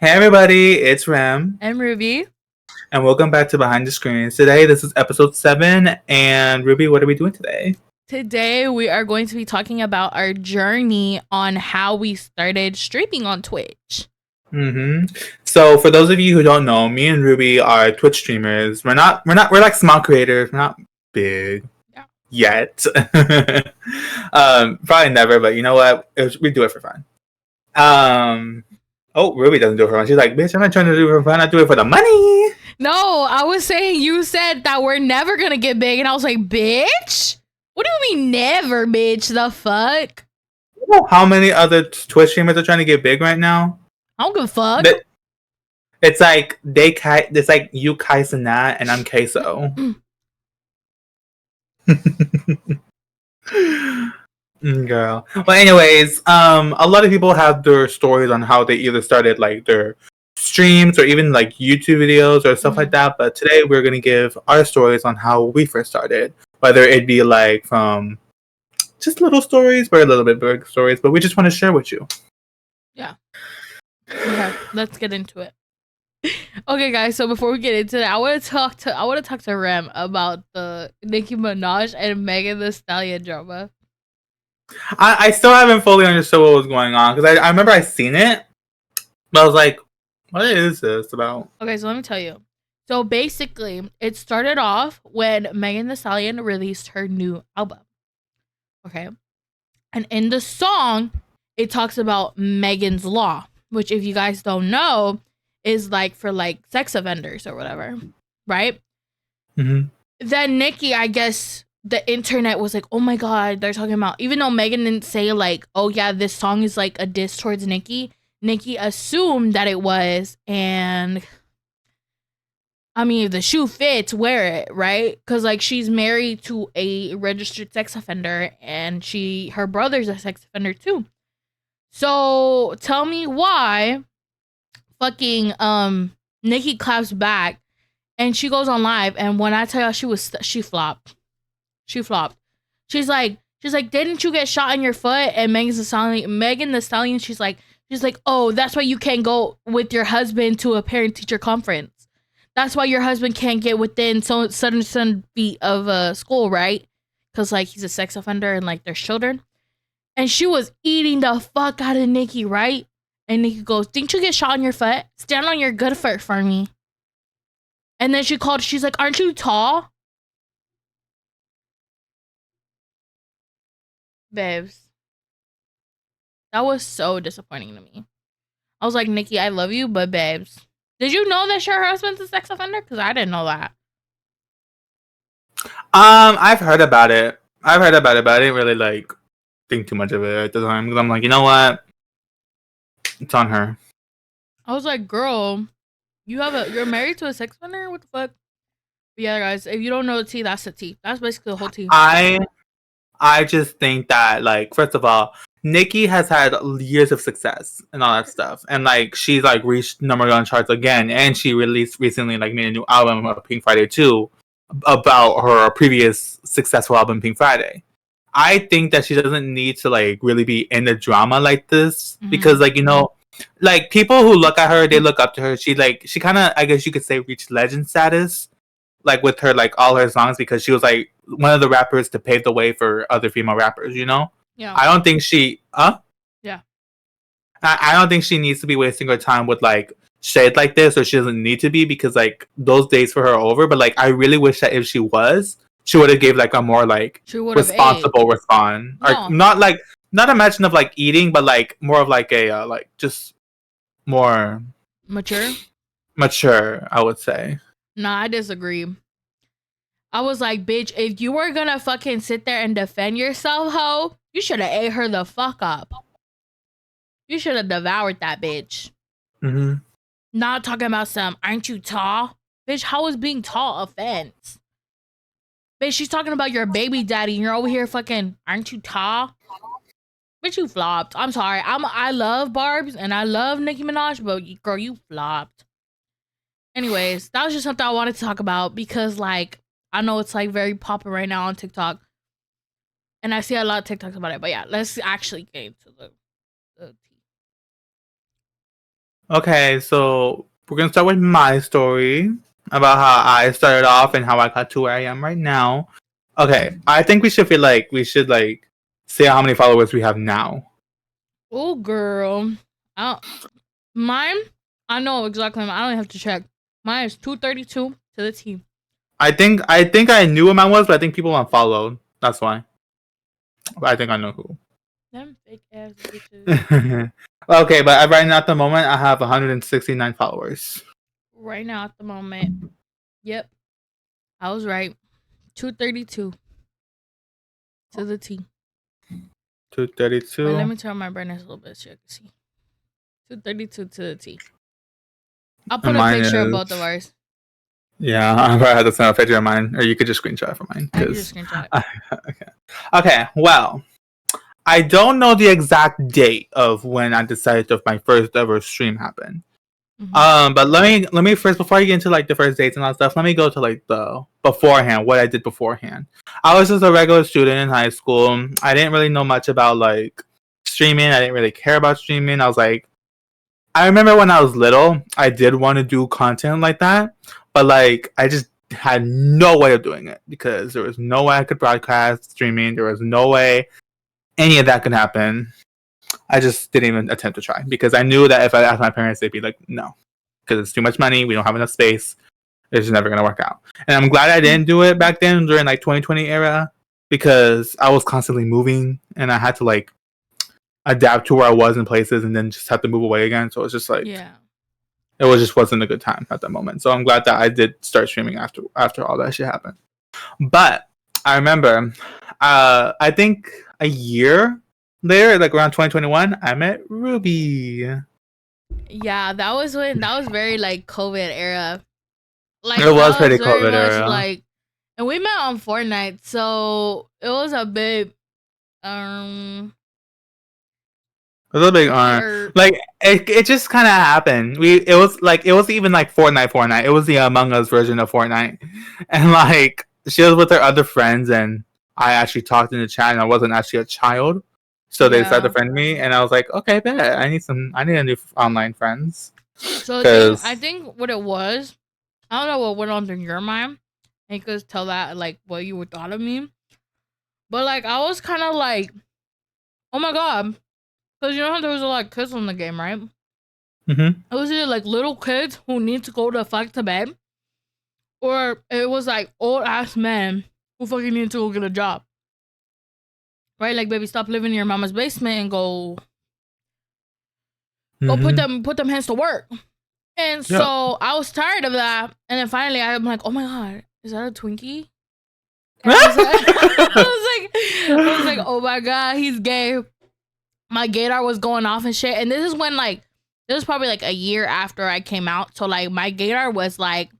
Hey everybody, it's Ram, I'm Ruby. and welcome back to Behind the Screens. Today, this is episode 7, and Ruby, what are we doing today? Today we are going to be talking about our journey on how we started streaming on Twitch. So, for those of you who don't know, me and Ruby are Twitch streamers. We're like small creators. We're not big yet. Probably never, but you know what? We do it for fun. Oh, Ruby doesn't do it for fun. She's like, bitch, I'm not trying to do it for fun. I do it for the money. No, I was saying you said that we're never gonna get big, and I was like, bitch? What do you mean never, bitch? The fuck? You know how many other Twitch streamers are trying to get big right now? I don't give a fuck. It's like it's like you Kaisen that and I'm Queso. Girl. Well, anyways, a lot of people have their stories on how they either started like their streams or even like YouTube videos or stuff like that. But today we're gonna give our stories on how we first started, whether it be like from just little stories or a little bit big stories, but we just want to share with you. Yeah. Okay, let's get into it. Okay, guys. So before we get into that, I want to talk to Rem about the Nicki Minaj and Megan Thee Stallion drama. I still haven't fully understood what was going on because I remember I seen it, but I was like, what is this about? Okay, so let me tell you. So basically, it started off when Megan Thee Stallion released her new album. Okay. And in the song, it talks about Megan's Law, which, if you guys don't know, is like for like sex offenders or whatever. Right? Mm-hmm. Then Nicki, I guess the internet was like, oh my God, they're talking about, even though Megan didn't say like, oh yeah, this song is like a diss towards Nicki assumed that it was, and I mean, if the shoe fits, wear it, right? Because like she's married to a registered sex offender, and her brother's a sex offender too. So tell me why fucking Nicki claps back, and she goes on live, and when I tell you she flopped. She flopped. She's like, didn't you get shot in your foot? And Megan Thee Stallion, she's like, oh, that's why you can't go with your husband to a parent-teacher conference. That's why your husband can't get within certain feet of a school, right? Because, like, he's a sex offender and, like, there's children. And she was eating the fuck out of Nicki, right? And Nicki goes, didn't you get shot in your foot? Stand on your good foot for me. And then she's like, aren't you tall? Babes. That was so disappointing to me. I was like, Nicki, I love you, but babes. Did you know that your husband's a sex offender? Because I didn't know that. I've heard about it, but I didn't really like think too much of it at the time because I'm like, you know what? It's on her. I was like, girl, you're married to a sex offender? What the fuck? But yeah, guys, if you don't know the tea, that's the tea. That's basically the whole tea. I just think that, like, first of all, Nicki has had years of success and all that stuff, and like she's like reached #1 charts again, and she released recently like made a new album, Pink Friday 2, about her previous successful album, Pink Friday. I think that she doesn't need to like really be in the drama like this because, like, you know, like people who look at her, they look up to her. She kind of, I guess you could say, reached legend status, like with her like all her songs, because she was like one of the rappers to pave the way for other female rappers, you know? Yeah. I don't think she Yeah. I don't think she needs to be wasting her time with like shade like this, or she doesn't need to be, because like those days for her are over. But like I really wish that if she was, she would have gave like a more like responsible response. No. Or not a mention of like eating, but like more of like a like just more mature, I would say. Nah, I disagree. I was like, bitch, if you were gonna fucking sit there and defend yourself, ho, you should have ate her the fuck up. You should have devoured that bitch. Mm-hmm. Not talking about some, aren't you tall? Bitch, how is being tall offense? Bitch, she's talking about your baby daddy and you're over here fucking, aren't you tall? Bitch, you flopped. I'm sorry. I love Barb's and I love Nicki Minaj, but girl, you flopped. Anyways, that was just something I wanted to talk about because, like, I know it's like very popular right now on TikTok. And I see a lot of TikToks about it. But yeah, let's actually get into the tea. Okay, so we're gonna start with my story about how I started off and how I got to where I am right now. Okay, I think we should like say how many followers we have now. Oh, girl. Mine, I know exactly. I don't have to check. Mine is 232 to the T. I think I knew what mine was, but I think people unfollowed. That's why. But I think I know who. Them fake ass bitches. Okay, but right now at the moment I have 169 followers. Right now at the moment. Yep. I was right. 232 to the T. 232. Wait, let me turn my brightness a little bit so you can see. 232 to the T. I'll put And a mine picture of is- both of ours. Yeah, I'm probably have to send a picture of mine, or you could just screenshot it for mine. I can just screenshot it. Okay. Well, I don't know the exact date of when I decided of my first ever stream happened. But let me first, before I get into like the first dates and all that stuff, let me go to like the beforehand, what I did beforehand. I was just a regular student in high school. I didn't really know much about like streaming. I didn't really care about streaming. I was like, I remember when I was little, I did want to do content like that, but like I just had no way of doing it because there was no way I could broadcast streaming. There was no way any of that could happen. I just didn't even attempt to try because I knew that if I asked my parents, they'd be like, no, because it's too much money. We don't have enough space. It's just never going to work out. And I'm glad I didn't do it back then during like 2020 era because I was constantly moving and I had to like adapt to where I was in places and then just have to move away again. So it's just like, Yeah. it was just wasn't a good time at that moment. So I'm glad that I did start streaming after all that shit happened. But I remember, I think a year later, like around 2021, I met Ruby. Yeah, that was very like COVID era. Like It was that pretty very COVID much era. like, and we met on Fortnite, so it was a bit um It was a big weird. like it just kind of happened. It was even like Fortnite. It was the Among Us version of Fortnite, and like she was with her other friends, and I actually talked in the chat, and I wasn't actually a child, so they decided to Yeah. friend me, and I was like, okay, bet I need a new online friends. So I 'Cause- think what it was, I don't know what went on through your mind. I could tell that like what you would thought of me, but like I was kind of like, oh my god, because you know how there was a lot of kids in the game, right? Mhm. It was either like little kids who need to go the fuck to bed, or it was like old ass men who fucking need to go get a job. Right? Like, baby, stop living in your mama's basement and go Mhm. put them hands to work. And Yeah. so I was tired of that. And then finally I'm like, oh my god, is that a Twinkie? And I was like, oh my god, he's gay. My gaydar was going off and shit. And this is when like this was probably like a year after I came out. So like my gaydar was like,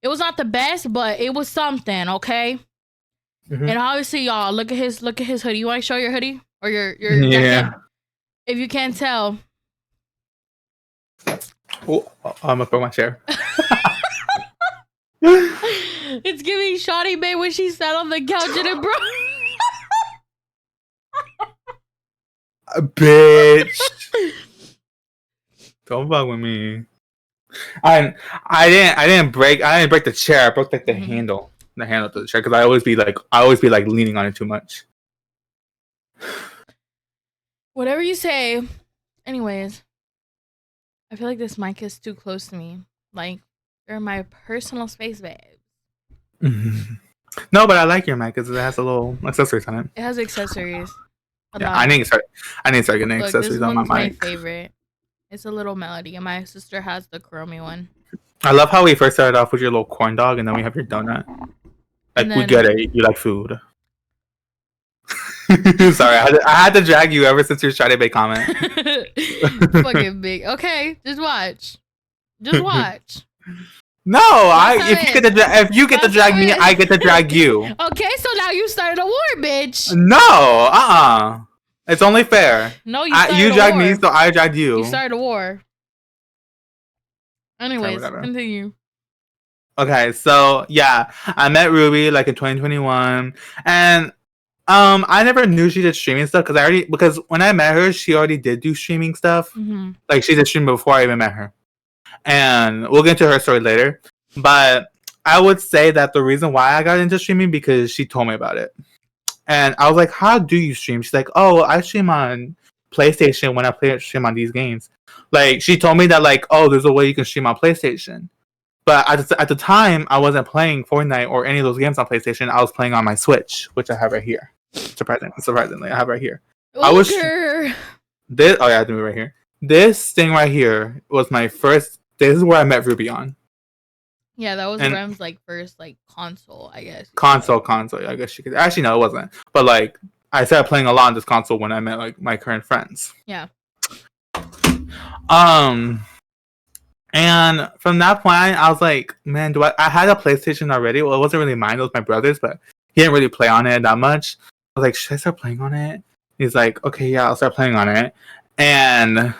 it was not the best, but it was something, okay? Mhm. And obviously, y'all, look at his hoodie. You want to show your hoodie or your Yeah. jacket? If you can't tell, Oh, I'm gonna throw my chair. it's giving Shawty Bay when she sat on the couch and it broke. Bitch. Don't fuck with me. I didn't break the chair. I broke like the handle to the chair because I always be like leaning on it too much. Whatever you say. Anyways, I feel like this mic is too close to me. Like, you're my personal space, babe. No, but I like your mic because it has a little accessories on it. It has accessories. Yeah, I need to start getting Look, accessories this on one's my my mic. favorite. It's a little melody, and my sister has the chromy one. I love how we first started off with your little corn dog, and then we have your donut. Like we get it, you like food. Sorry, I had to drag you ever since your Shady Bay comment. Fucking big. Okay, just watch. Just watch. No, if you get to drag me, I get to drag you. Okay, so now you started a war, bitch. No, it's only fair. No, you started you a dragged war. me, so I dragged you. You started a war. Anyways, whatever. continue. Okay, so yeah, I met Ruby like in 2021, and I never knew she did streaming stuff because when I met her, she already did do streaming stuff. Mm-hmm. Like she did stream before I even met her, and we'll get into her story later. But I would say that the reason why I got into streaming because she told me about it, and I was like, "How do you stream?" She's like, "Oh, I stream on PlayStation when I stream on these games." Like she told me that like, "Oh, there's a way you can stream on PlayStation." But at the time, I wasn't playing Fortnite or any of those games on PlayStation. I was playing on my Switch, which I have right here. Surprisingly, I have right here. I was this. Oh yeah, I do it right here. This thing right here was my first. This is where I met Ruby on. Yeah, that was Rem's like first like console, I guess. Console. I guess you could. Actually, no, it wasn't. But like, I started playing a lot on this console when I met like my current friends. Yeah. And from that point, I was like, man, I had a PlayStation already. Well, it wasn't really mine. It was my brother's, but he didn't really play on it that much. I was like, should I start playing on it? He's like, okay, yeah, I'll start playing on it. And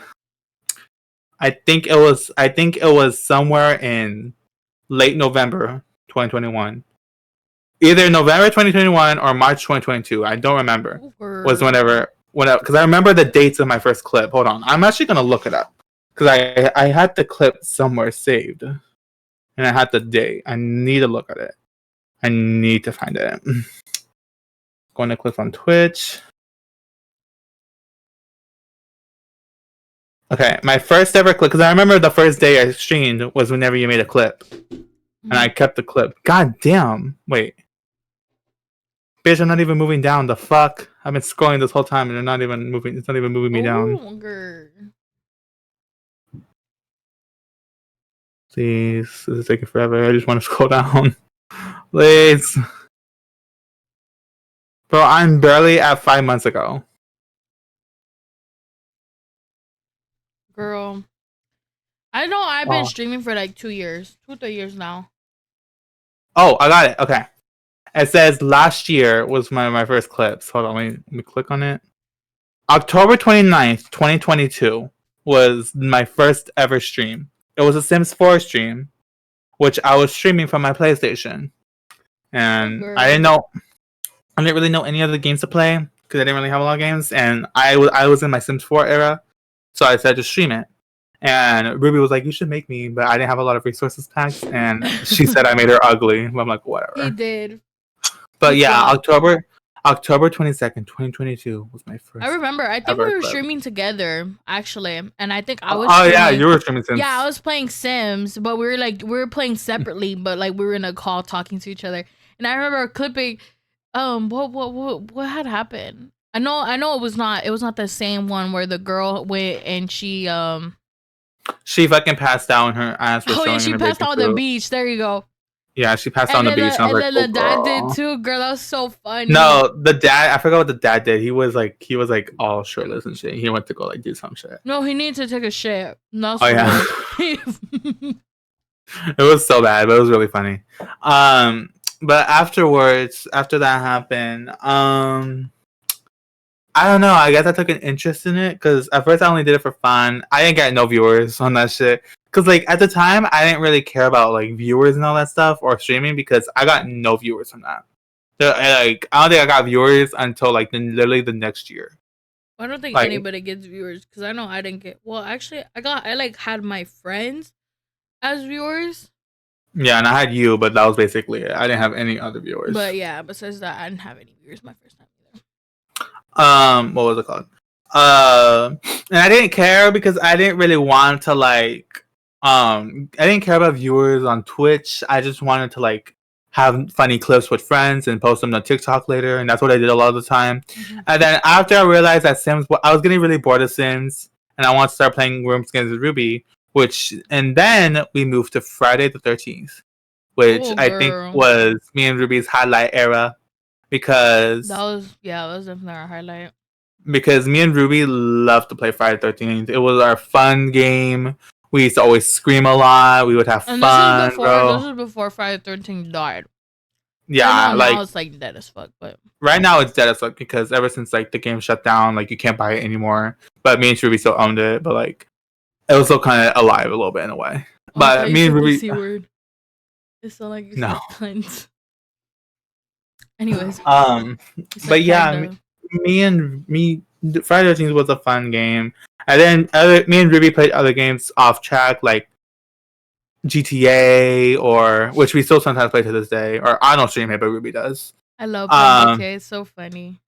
I think it was somewhere in late November 2021. Either November 2021 or March 2022. I don't remember. Was whenever, because I remember the dates of my first clip. Hold on. I'm actually going to look it up. Because I had the clip somewhere saved. And I had the date. I need to look at it. I need to find it. Going to click on Twitch. Okay, my first ever clip. Because I remember the first day I streamed was whenever you made a clip. And I kept the clip. God damn. Wait. Bitch, I'm not even moving down. The fuck? I've been scrolling this whole time and they're not even moving. It's not even moving me down. Please, this is taking forever. I just want to scroll down. Please. Bro, I'm barely at 5 months ago. Girl. I know I've been streaming for like 2 years. 2-3 years now. Oh, I got it. Okay. It says last year was my first clips. Hold on, let me click on it. October 29th, 2022 was my first ever stream. It was a Sims 4 stream, which I was streaming from my PlayStation. And I didn't really know any other games to play because I didn't really have a lot of games. And I was in my Sims 4 era, so I decided to stream it. And Ruby was like, "You should make me," but I didn't have a lot of resources packs, and she said I made her ugly. I'm like, whatever. He did. But yeah, October 22nd, 2022 was my first. I remember. I think we were streaming together actually, and I think I was. Oh yeah, you were streaming Sims. Yeah, I was playing Sims, but we were playing separately, but like we were in a call talking to each other. And I remember clipping. What had happened? I know it was not the same one where the girl went and she fucking passed out and her ass was showing. She passed out on the beach. There you go. Yeah, she passed out on the beach. And then the dad did too, girl. That was so funny. No, the dad. I forgot what the dad did. He was like all shirtless and shit. He went to go like do some shit. No, he needed to take a shit. No, oh yeah. It was so bad, but it was really funny. But after that happened, I don't know. I guess I took an interest in it because at first I only did it for fun. I didn't get no viewers on that shit. Because, like, at the time, I didn't really care about, like, viewers and all that stuff or streaming because I got no viewers from that. So, like, I don't think I got viewers until, like, literally the next year. I don't think anybody gets viewers because I know I didn't get... Well, actually, I had my friends as viewers. Yeah, and I had you, but that was basically it. I didn't have any other viewers. But, yeah, besides that, I didn't have any viewers my first time either. What was it called? And I didn't care because I didn't really want to, like... I didn't care about viewers on Twitch. I just wanted to like have funny clips with friends and post them on TikTok later, and that's what I did a lot of the time. Mm-hmm. And then after I realized that Sims, I was getting really bored of Sims, and I wanted to start playing Room Skins with Ruby. And then we moved to Friday the 13th, which I think was me and Ruby's highlight era, because that was definitely our highlight. Because me and Ruby loved to play Friday the 13th. It was our fun game. We used to always scream a lot. We would have fun, this was before Friday the 13th died. Yeah, like now it's like dead as fuck. But right now it's dead as fuck because ever since like the game shut down, like you can't buy it anymore. But me and Ruby still owned it. But like it was still kind of alive a little bit in a way. But me and Ruby. C word. It's so like you no. Cunt. Anyways, it's But like yeah, kinda. Friday the 13th was a fun game. And then me and Ruby played other games off track, like GTA, or which we still sometimes play to this day. Or I don't stream it, but Ruby does. I love playing Um, GTA. It's so funny.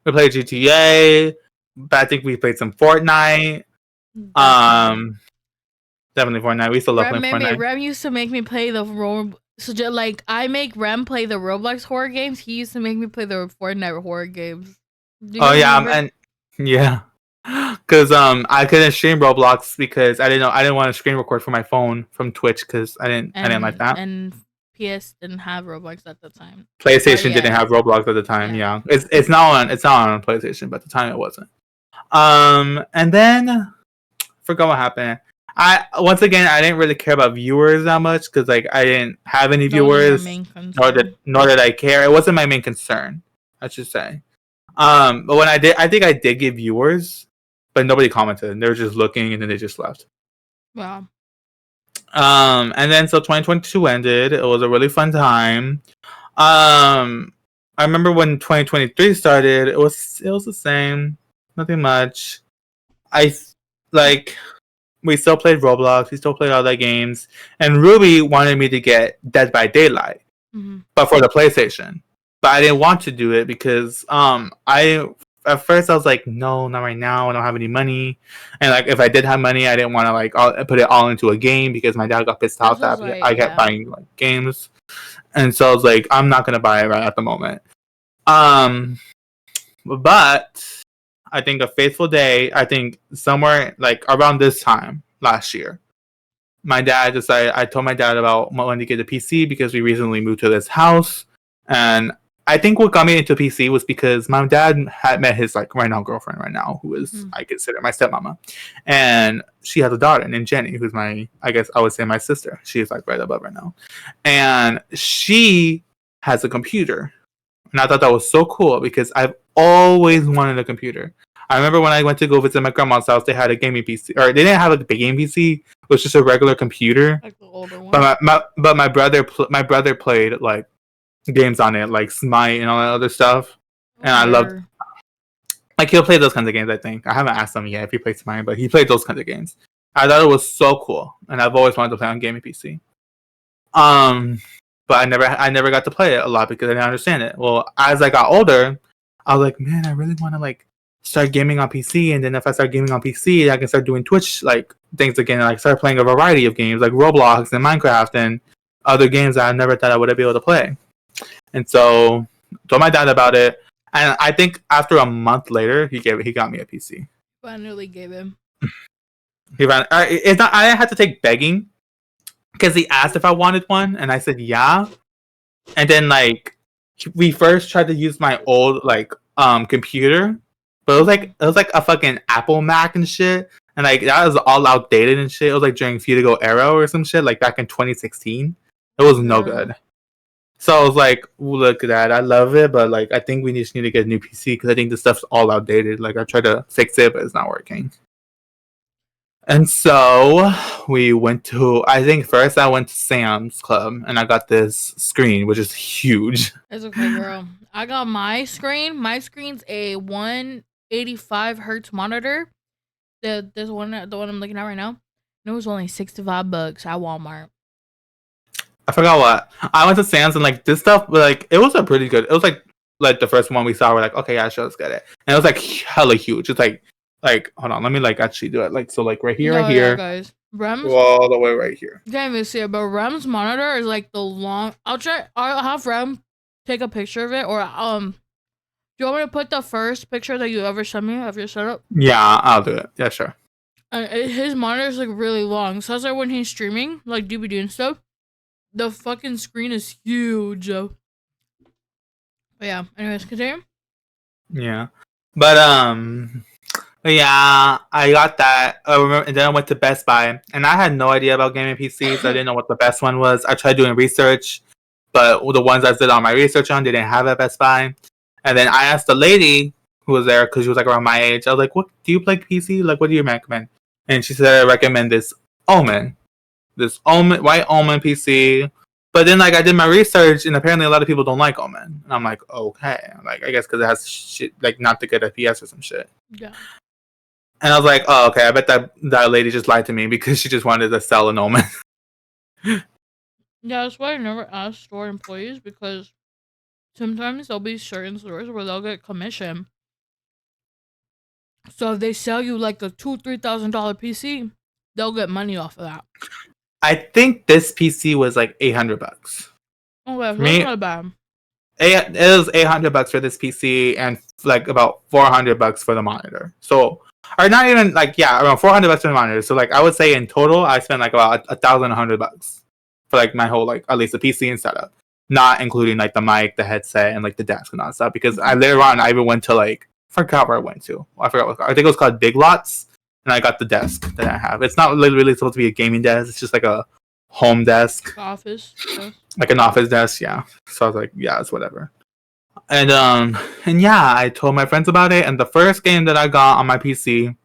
we played GTA, but I think we played some Fortnite. Definitely. Definitely Fortnite. We still love Rem playing made me. Fortnite. Rem used to make me play the So just like I make Rem play the Roblox horror games. He used to make me play the Fortnite horror games. Do you Oh guys yeah, remember? and yeah, because I couldn't stream Roblox because I didn't want to screen record for my phone from Twitch because I didn't like that. And PS didn't have Roblox at the time. Or PlayStation didn't yeah, have Roblox at the time. yeah. Yeah, it's not on PlayStation, but at the time it wasn't. And then forgot what happened. Once again I didn't really care about viewers that much because like I didn't have any That wasn't your viewers, main concern. nor did I care. It wasn't my main concern, I should say. But when I think I did get viewers, but nobody commented. They were just looking and then they just left. Wow. And then so 2022 ended. It was a really fun time. I remember when 2023 started. It was the same, nothing much. I like we still played Roblox. We still played all that games. And Ruby wanted me to get Dead by Daylight, but for the PlayStation. But I didn't want to do it because I at first I was like, no, not right now. I don't have any money, and like if I did have money, I didn't want to like put it all into a game because my dad got pissed off that I kept buying like games, and so I was like, I'm not gonna buy it right at the moment. But I think a faithful day. I think somewhere like around this time last year, my dad decided. I told my dad about wanting to get a PC because we recently moved to this house, and I think what got me into PC was because my dad had met his like right now girlfriend right now, who is I consider my stepmama, and she has a daughter named Jenny, who's I guess I would say my sister. She is like right above right now, and she has a computer, and I thought that was so cool because I've always wanted a computer. I remember when I went to go visit my grandma's house, they had a gaming PC, or they didn't have like a game PC. It was just a regular computer. Like the older one. But my brother played like games on it, like Smite and all that other stuff, and I loved. Like he'll play those kinds of games. I think I haven't asked him yet if he plays Smite, but he played those kinds of games. I thought it was so cool, and I've always wanted to play on gaming PC. But I never got to play it a lot because I didn't understand it. Well, as I got older, I was like, man, I really want to like start gaming on PC, and then if I start gaming on PC, I can start doing Twitch like things again, like start playing a variety of games like Roblox and Minecraft and other games that I never thought I would be able to play. And so told my dad about it, and I think after a month later, he got me a PC. Finally gave him. It's not. I had to take begging because he asked if I wanted one, and I said yeah. And then like we first tried to use my old like computer, but it was like a fucking Apple Mac and shit, and like that was all outdated and shit. It was like during Fuego era or some shit, like back in 2016. It was no good. So I was like, look at that, I love it, but like I think we just need to get a new PC because I think this stuff's all outdated. Like I tried to fix it, but it's not working. And so we went to, I think first I went to Sam's Club and I got this screen, which is huge. It's okay, girl. I got my screen. My screen's a 185 hertz monitor. The one I'm looking at right now. And it was only $65 at Walmart. I forgot what. I went to Sam's and like this stuff, like it was a pretty good. It was like the first one we saw. We're like, okay, yeah, sure, let's get it. And it was like hella huge. It's like hold on, let me like actually do it. Like so, like right here, right here, guys. Rem's all the way right here. You can't even see it, but Rem's monitor is like the long. I'll have Rem take a picture of it, or do you want me to put the first picture that you ever sent me of your setup? Yeah, I'll do it. Yeah, sure. His monitor is like really long, so that's like when he's streaming, like DVD and stuff. The fucking screen is huge. But yeah. Anyways, continue. Yeah, but yeah, I got that. I remember, and then I went to Best Buy, and I had no idea about gaming PCs. I didn't know what the best one was. I tried doing research, but the ones I did all my research on, they didn't have at Best Buy. And then I asked the lady who was there because she was like around my age. I was like, "What do you play PC? Like, what do you recommend?" And she said, "I recommend this Omen, white Omen PC. But then like I did my research, and apparently a lot of people don't like Omen, and I'm like, okay, like I guess because it has shit like not the good FPS or some shit. Yeah. And I was like, oh, okay, I bet that lady just lied to me because she just wanted to sell an Omen. Yeah, that's why I never ask store employees, because sometimes there'll be certain stores where they'll get commission. So if they sell you like a $2,000-$3,000 PC, they'll get money off of that. I think this PC was like $800. Oh, yeah, so Me, that's not bad. it was $800 for this PC and like about $400 for the monitor. So, or not even like around $400 for the monitor. So like I would say in total, I spent like about $1,100 for like my whole like at least the PC and setup, not including like the mic, the headset, and like the desk and all that stuff. Because I later on I even went to like I forgot where I went to. I forgot what I think it was called Big Lots, and I got the desk that I have. It's not really supposed to be a gaming desk. It's just like a home desk, Office. Yes. like an office desk. Yeah. So I was like, yeah, it's whatever. And yeah, I told my friends about it, and the first game that I got on my PC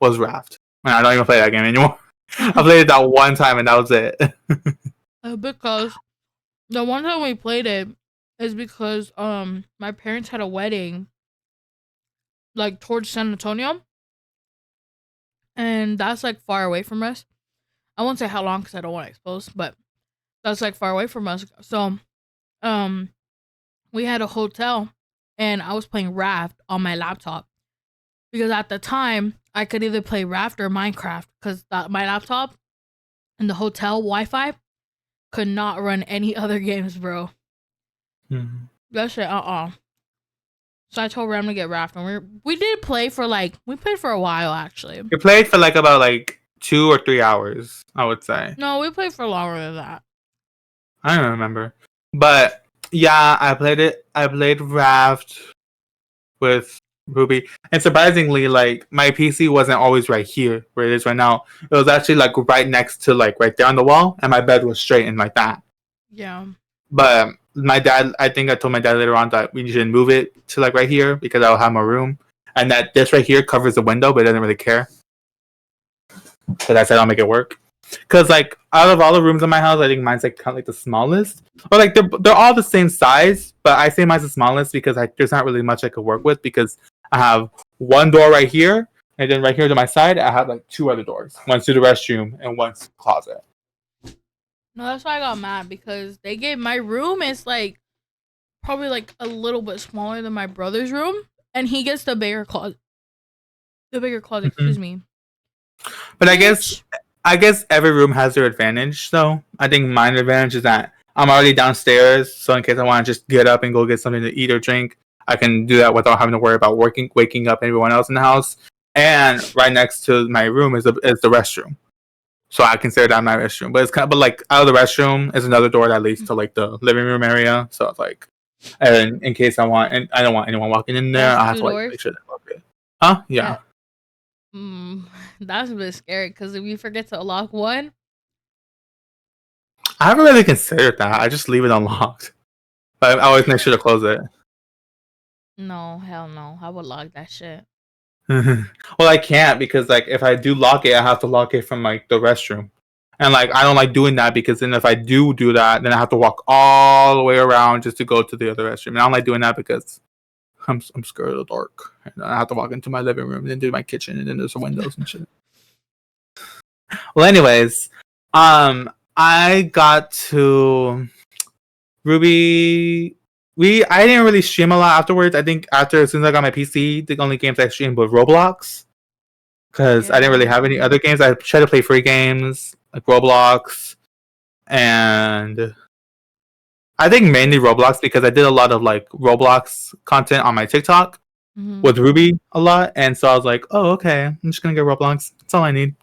was Raft. And I don't even play that game anymore. I played it that one time, and that was it. Because the one time we played it is because my parents had a wedding like towards San Antonio, and that's like far away from us. I won't say how long because I don't want to expose, but that's like far away from us. So we had a hotel, and I was playing Raft on my laptop because at the time I could either play Raft or Minecraft because my laptop and the hotel Wi-Fi could not run any other games, bro. Mm-hmm. That shit, So I told Ram to get Raft, and we did play for we played for a while actually. You played for like about like 2 or 3 hours, I would say. No, we played for longer than that. I don't remember, but yeah, I played it. I played Raft with Ruby, and surprisingly, like my PC wasn't always right here where it is right now. It was actually like right next to like right there on the wall, and my bed was straight in like that. Yeah. But my dad, I think I told my dad later on that we should move it to like right here because I'll have more room, and that this right here covers the window, but it doesn't really care. So I said I'll make it work. Cause like out of all the rooms in my house, I think mine's like kind of like the smallest. Or like they're all the same size, but I say mine's the smallest because there's not really much I could work with because I have one door right here, and then right here to my side, I have like 2 other doors. One's to the restroom and one's to the closet. No, that's why I got mad because they gave my room is like probably like a little bit smaller than my brother's room, and he gets the bigger closet. Excuse me. But I guess every room has their advantage, though. I think my advantage is that I'm already downstairs, so in case I want to just get up and go get something to eat or drink, I can do that without having to worry about waking up everyone else in the house. And right next to my room is the restroom, so I consider that my restroom. But it's but like out of the restroom is another door that leads to like the living room area. So it's like, and in case I don't want anyone walking in there, I have to like make sure they lock it. Huh? Yeah. That's a bit scary because if you forget to lock one, I haven't really considered that. I just leave it unlocked, but I always make sure to close it. No, hell no. I would lock that shit. Well, I can't because like if I do lock it, I have to lock it from like the restroom, and like I don't like doing that because then if I do that, then I have to walk all the way around just to go to the other restroom. And I don't like doing that because I'm scared of the dark, and I have to walk into my living room and then do my kitchen, and then there's the windows and shit. Well, anyways, I got to Ruby. I didn't really stream a lot afterwards. I think as soon as I got my PC, the only games I streamed was Roblox because I didn't really have any other games. I tried to play free games like Roblox, and I think mainly Roblox because I did a lot of like Roblox content on my TikTok with Ruby a lot, and so I was like, oh, okay, I'm just gonna get Roblox. That's all I need.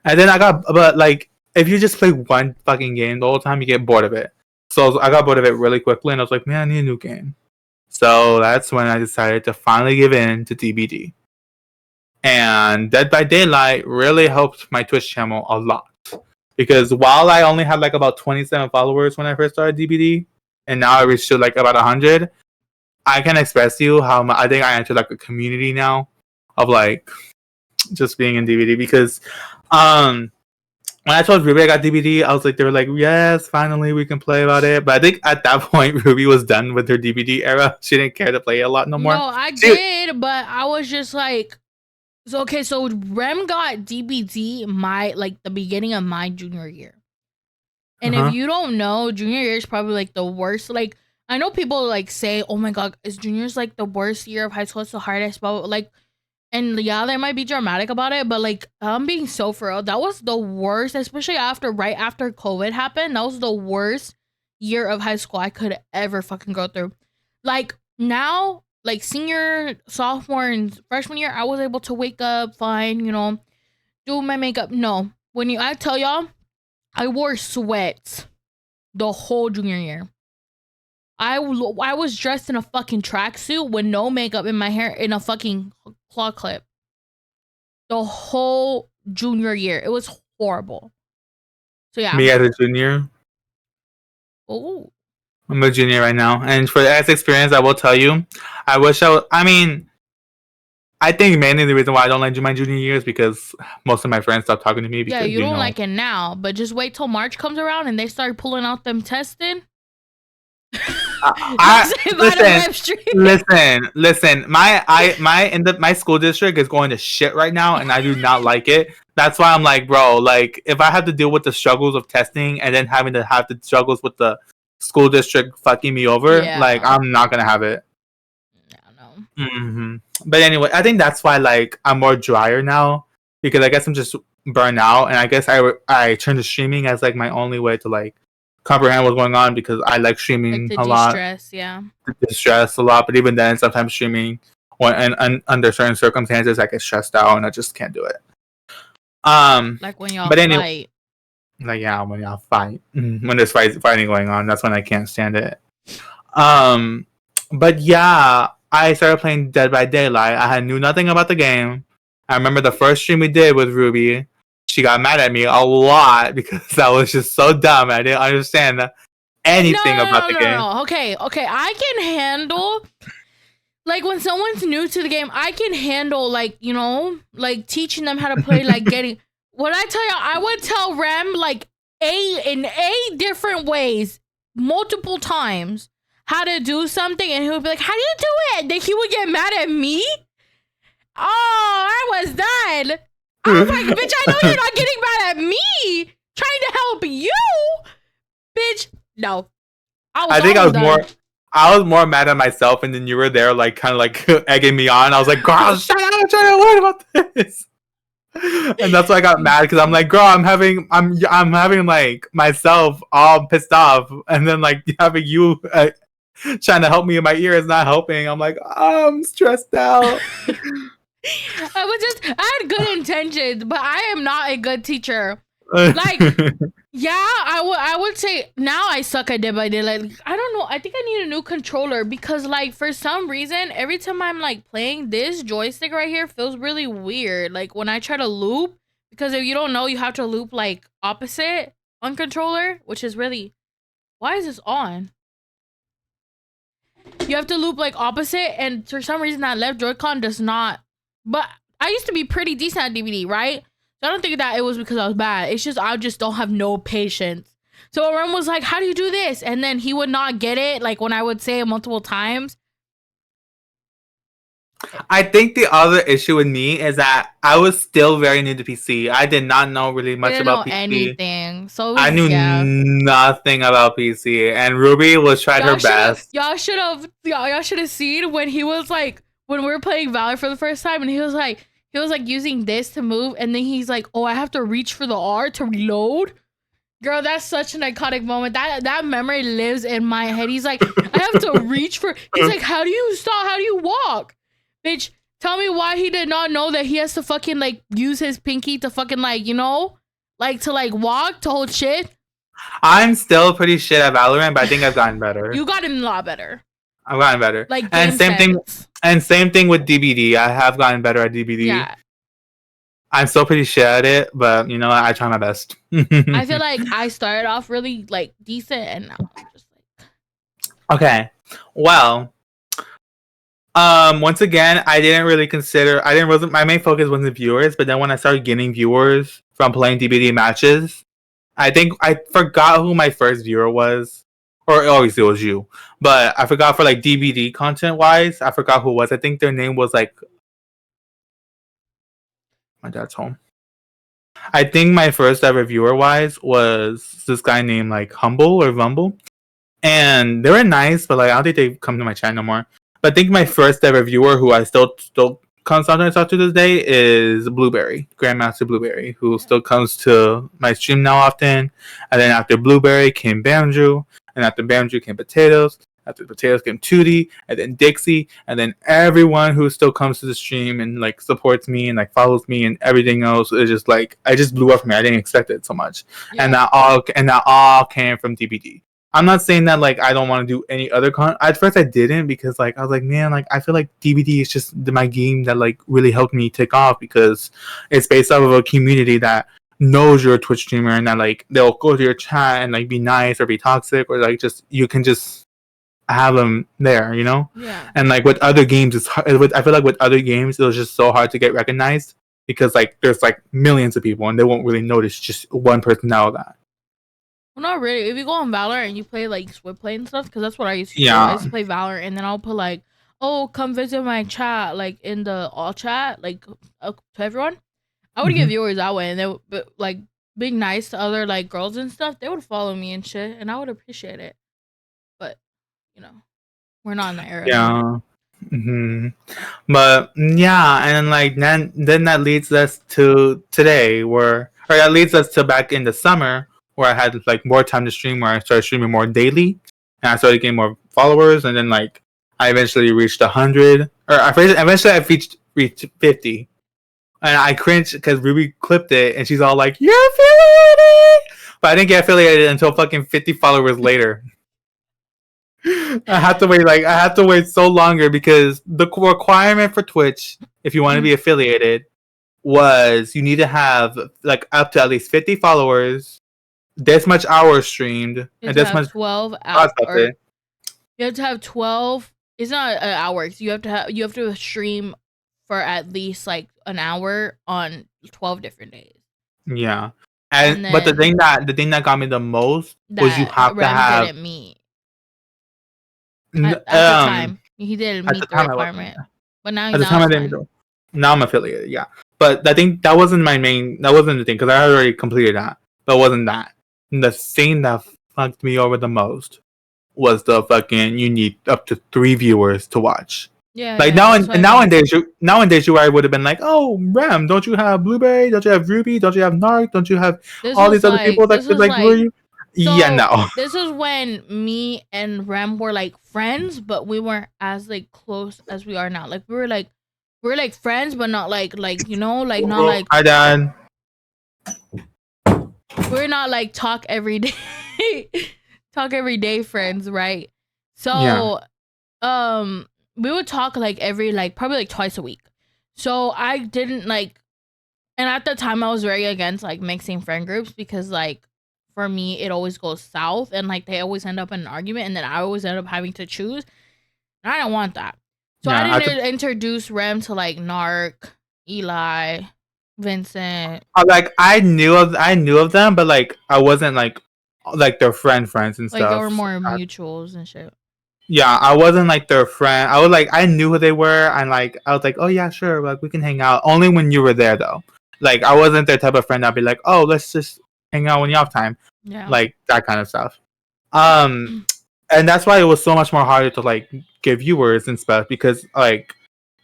And then but like if you just play one fucking game the whole time, you get bored of it. So I got bored of it really quickly, and I was like, man, I need a new game. So that's when I decided to finally give in to DBD. And Dead by Daylight really helped my Twitch channel a lot. Because while I only had like about 27 followers when I first started DBD, and now I reached to like about 100, I can express to you how I think I entered like a community now of like just being in DBD. Because when I told Ruby I got DBD, I was like, they were like, yes, finally we can play about it. But I think at that point, Ruby was done with her DBD era. She didn't care to play a lot no more. No, I did, but I was just like, so okay. So Rem got DBD the beginning of my junior year, and if you don't know, junior year is probably like the worst. Like I know people like say, oh my god, is junior's like the worst year of high school? It's the hardest, but like. And yeah, they might be dramatic about it, but like I'm being so for real. That was the worst, especially right after COVID happened. That was the worst year of high school I could ever fucking go through. Like now, like senior, sophomore, and freshman year, I was able to wake up fine, do my makeup. No, I tell y'all, I wore sweats the whole junior year. I was dressed in a fucking tracksuit with no makeup in my hair in a fucking claw clip. The whole junior year. It was horrible. So yeah. Me as a junior. Oh. I'm a junior right now. And for the X experience, I will tell you, I think mainly the reason why I don't like my junior year is because most of my friends stopped talking to me. Because, you don't like it now, but just wait till March comes around and they start pulling out them testing. Listen. My school district is going to shit right now, and I do not like it. That's why I'm like, bro, like if I have to deal with the struggles of testing and then having to have the struggles with the school district fucking me over, like I'm not gonna have it. Yeah, no. But anyway, I think that's why like I'm more drier now because I guess I'm just burnt out, and I guess I turned to streaming as like my only way to like comprehend what's going on because I like streaming like a lot. Distress a lot, but even then, sometimes streaming when under certain circumstances, I get stressed out and I just can't do it. Like when y'all fight. Like when y'all fight, when there's fighting going on, that's when I can't stand it. But yeah, I started playing Dead by Daylight. I knew nothing about the game. I remember the first stream we did with Ruby. She got mad at me a lot because I was just so dumb. I didn't understand anything about the game. No. Okay. I can handle like when someone's new to the game. I can handle like like teaching them how to play. Like getting what I tell you, I would tell Rem like in 8 different ways, multiple times, how to do something, and he would be like, "How do you do it?" Then he would get mad at me. Oh, I was done. I was like, bitch, I know you're not getting mad at me. Trying to help you, bitch. No, I was more mad at myself, and then you were there, like kind of like egging me on. I was like, "Girl, shut up! I'm trying to learn about this." And that's why I got mad because I'm like, "Girl, I'm having like myself all pissed off, and then like having you trying to help me in my ear is not helping." I'm like, oh, I'm stressed out. I had good intentions, but I am not a good teacher. Like, yeah, I would say now I suck at Dead by Daylight. Like, I don't know. I think I need a new controller because, like, for some reason, every time I'm like playing, this joystick right here feels really weird. Like when I try to loop, because if you don't know, you have to loop like opposite on controller, which is really. Why is this on? You have to loop like opposite, and for some reason that left Joy-Con does not. But I used to be pretty decent at DBD, right? So I don't think that it was because I was bad. It's just I just don't have no patience. So Rem was like, "How do you do this?" And then he would not get it. Like when I would say it multiple times. I think the other issue with me is that I was still very new to PC. I did not know really much about PC. Anything. So I knew nothing about PC, and Ruby was trying her best. Y'all should have seen when he was like when we were playing Valor for the first time, and he was like using this to move, and then he's like, "Oh, I have to reach for the R to reload." Girl, that's such an iconic moment. That memory lives in my head. He's like, "I have to reach for." He's like, "How do you stop? How do you walk?" Bitch, tell me why he did not know that he has to fucking like use his pinky to fucking like, like to like walk to hold shit. I'm still pretty shit at Valorant, but I think I've gotten better. You got him a lot better. I've gotten better. Like and same thing with DBD. I have gotten better at DBD. Yeah. I'm still pretty shit at it, but I try my best. I feel like I started off really like decent, and now I'm just like. Okay, well, Once again, I didn't really consider. I didn't wasn't my main focus wasn't viewers, but then when I started getting viewers from playing DBD matches, I think I forgot who my first viewer was, or obviously it was you, but I forgot for like DBD content wise. I forgot who it was. I think their name was like my dad's home. I think my first ever viewer wise was this guy named like Humble or Vumble, and they were nice, but like I don't think they come to my channel no more. But I think my first ever viewer, who I still sometimes talk to this day, is Blueberry, Grandmaster Blueberry, who still comes to my stream now often. And then after Blueberry came Banjo, and after Banjo came Potatoes. After Potatoes came Tootie, and then Dixie, and then everyone who still comes to the stream and like supports me and like follows me and everything else is just like I just blew up for me. I didn't expect it so much, and that all came from DBD. I'm not saying that like I don't want to do any other At first, I didn't because like I was like, man, like I feel like DBD is just my game that like really helped me take off because it's based off of a community that knows you're a Twitch streamer and that like they'll go to your chat and like be nice or be toxic or like just you can just have them there, you know. Yeah. And like with other games, I feel like with other games it was just so hard to get recognized because like there's like millions of people and they won't really notice just one person out of that. Well, not really. If you go on Valorant and you play like Swift Play and stuff, because that's what I used to do. Yeah. I used to play Valorant, and then I'll put like, "Oh, come visit my chat," like in the all chat, like to everyone. I would get viewers that way, and they would like being nice to other like girls and stuff. They would follow me and shit, and I would appreciate it. But you know, we're not in that era. Yeah. But yeah, and like then that leads us to today, or that leads us to back in the summer where I had like more time to stream, where I started streaming more daily, and I started getting more followers, and then like I eventually reached 100, or eventually I reached 50, and I cringed because Ruby clipped it, and she's all like, "You're affiliated," but I didn't get affiliated until fucking 50 followers later. I have to wait so longer because the requirement for Twitch, if you want to be affiliated, was you need to have like up to at least 50 followers, this much hours streamed, and this much 12 hours. You have to have 12. It's not hours. You have to stream for at least like an hour on 12 different days. Yeah, and but the thing that got me the most was you have to have. Didn't meet. At the time, he didn't meet the requirement. But now, now I'm affiliated. Yeah, but I think that wasn't the thing because I already completed that. But it wasn't that. And the thing that fucked me over the most was the fucking you need up to 3 viewers to watch. Yeah. Like nowadays I would have been like, oh Rem, don't you have Blueberry? Don't you have Ruby? Don't you have Narc? Don't you have all these other people that could like lure you? So, yeah, no. This is when me and Rem were like friends, but we weren't as like close as we are now. Like we were like friends, but not like you know, like not like. Hi, Dad. We're not like talk every day friends, right? So, yeah. We would talk like probably like twice a week. So I didn't like, and at the time I was very against like mixing friend groups because like. For me, it always goes south, and like they always end up in an argument, and then I always end up having to choose. And I don't want that, so yeah, I didn't introduce Rem to like Narc, Eli, Vincent. Like I knew of them, but like I wasn't like their friends and stuff. Like there were more mutuals and shit. Yeah, I wasn't like their friend. I knew who they were, and like I was like, oh yeah, sure, like we can hang out. Only when you were there though. Like I wasn't their type of friend. I'd be like, oh, let's just hang out when you have time. Yeah. Like that kind of stuff. And that's why it was so much more harder to like get viewers and stuff because like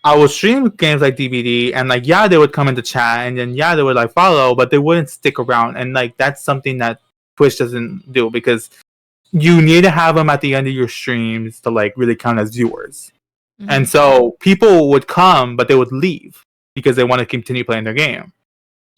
I would stream games like DBD and like yeah they would come into chat and then yeah they would like follow but they wouldn't stick around and like that's something that Twitch doesn't do because you need to have them at the end of your streams to like really count as viewers. And so people would come but they would leave because they want to continue playing their game.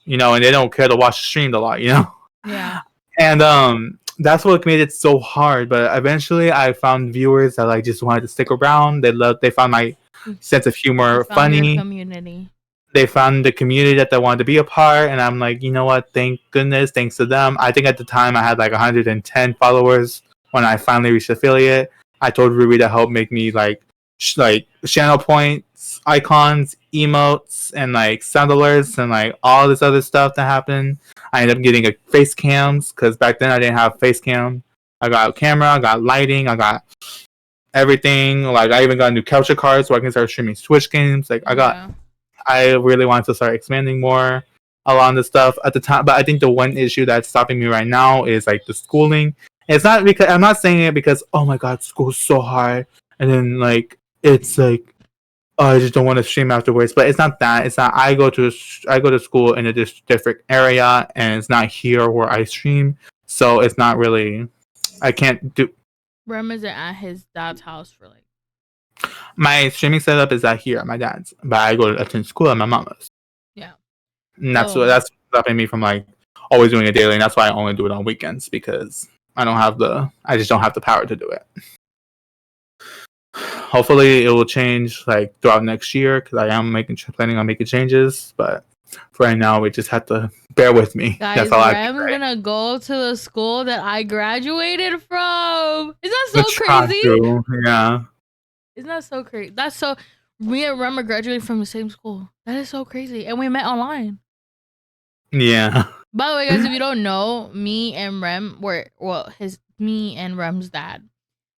You know, and they don't care to watch the stream a lot, you know? Yeah. And that's what made it so hard. But eventually I found viewers that like just wanted to stick around. They found my sense of humor funny. Community. They found the community that they wanted to be a part. And I'm like, you know what? Thank goodness. Thanks to them. I think at the time I had like 110 followers when I finally reached affiliate. I told Ruby to help make me like like channel points, icons, emotes, and like sound alerts, and like all this other stuff that happened. I ended up getting a face cams because back then I didn't have face cam. I got a camera, I got lighting, I got everything. Like I even got a new capture card so I can start streaming Switch games. Like I really wanted to start expanding more along the stuff at the time. But I think the one issue that's stopping me right now is like the schooling. It's not because I'm not saying it because oh my god, school's so hard, and then like it's like oh, I just don't want to stream afterwards. But it's not that. It's not. I go to school in a different area, and it's not here where I stream. So it's not really. I can't do. Rem isn't at his dad's house for like. My streaming setup is at here at my dad's, but I go to attend school at my mama's. Yeah. And that's stopping me from like always doing it daily, and that's why I only do it on weekends because I just don't have the power to do it. Hopefully it will change like throughout next year because I am planning on making changes, but for right now we just have to bear with me. Guys, that's all Rem's gonna go to the school that I graduated from. Is that so crazy? Yeah. Isn't that so crazy? That's so. Me and Rem are graduating from the same school. That is so crazy, and we met online. Yeah. By the way, guys, if you don't know, me and Rem's dad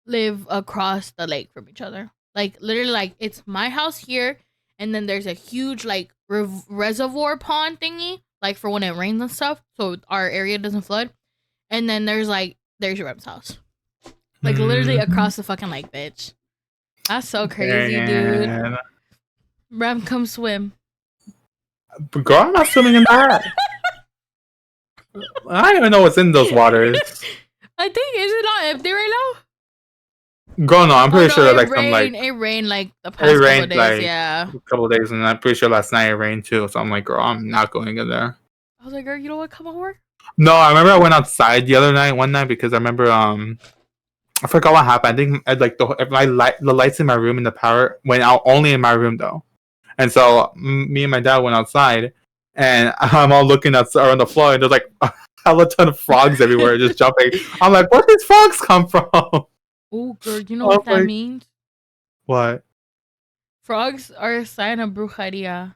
live across the lake from each other. Like literally, like it's my house here, and then there's a huge like reservoir pond thingy, like for when it rains and stuff, so our area doesn't flood. And then there's Rem's house, like literally across the fucking lake, bitch. That's so crazy, dude. Rem, come swim. Girl, I'm not swimming in that. I don't even know what's in those waters. I think is it not empty right now? Girl, no, I'm pretty sure that like it rained like the past couple days, like, yeah. A couple of days, and I'm pretty sure last night it rained too. So I'm like, girl, I'm not going in there. I was like, girl, you know what? Come over. No, I remember I went outside one night because I remember I forgot what happened. I think like the lights in my room and the power went out only in my room though, and so me and my dad went outside, and I'm all looking around the floor, and there's like a hella ton of frogs everywhere just jumping. I'm like, where did these frogs come from? Oh, girl, you know what that means? What? Frogs are a sign of brujeria.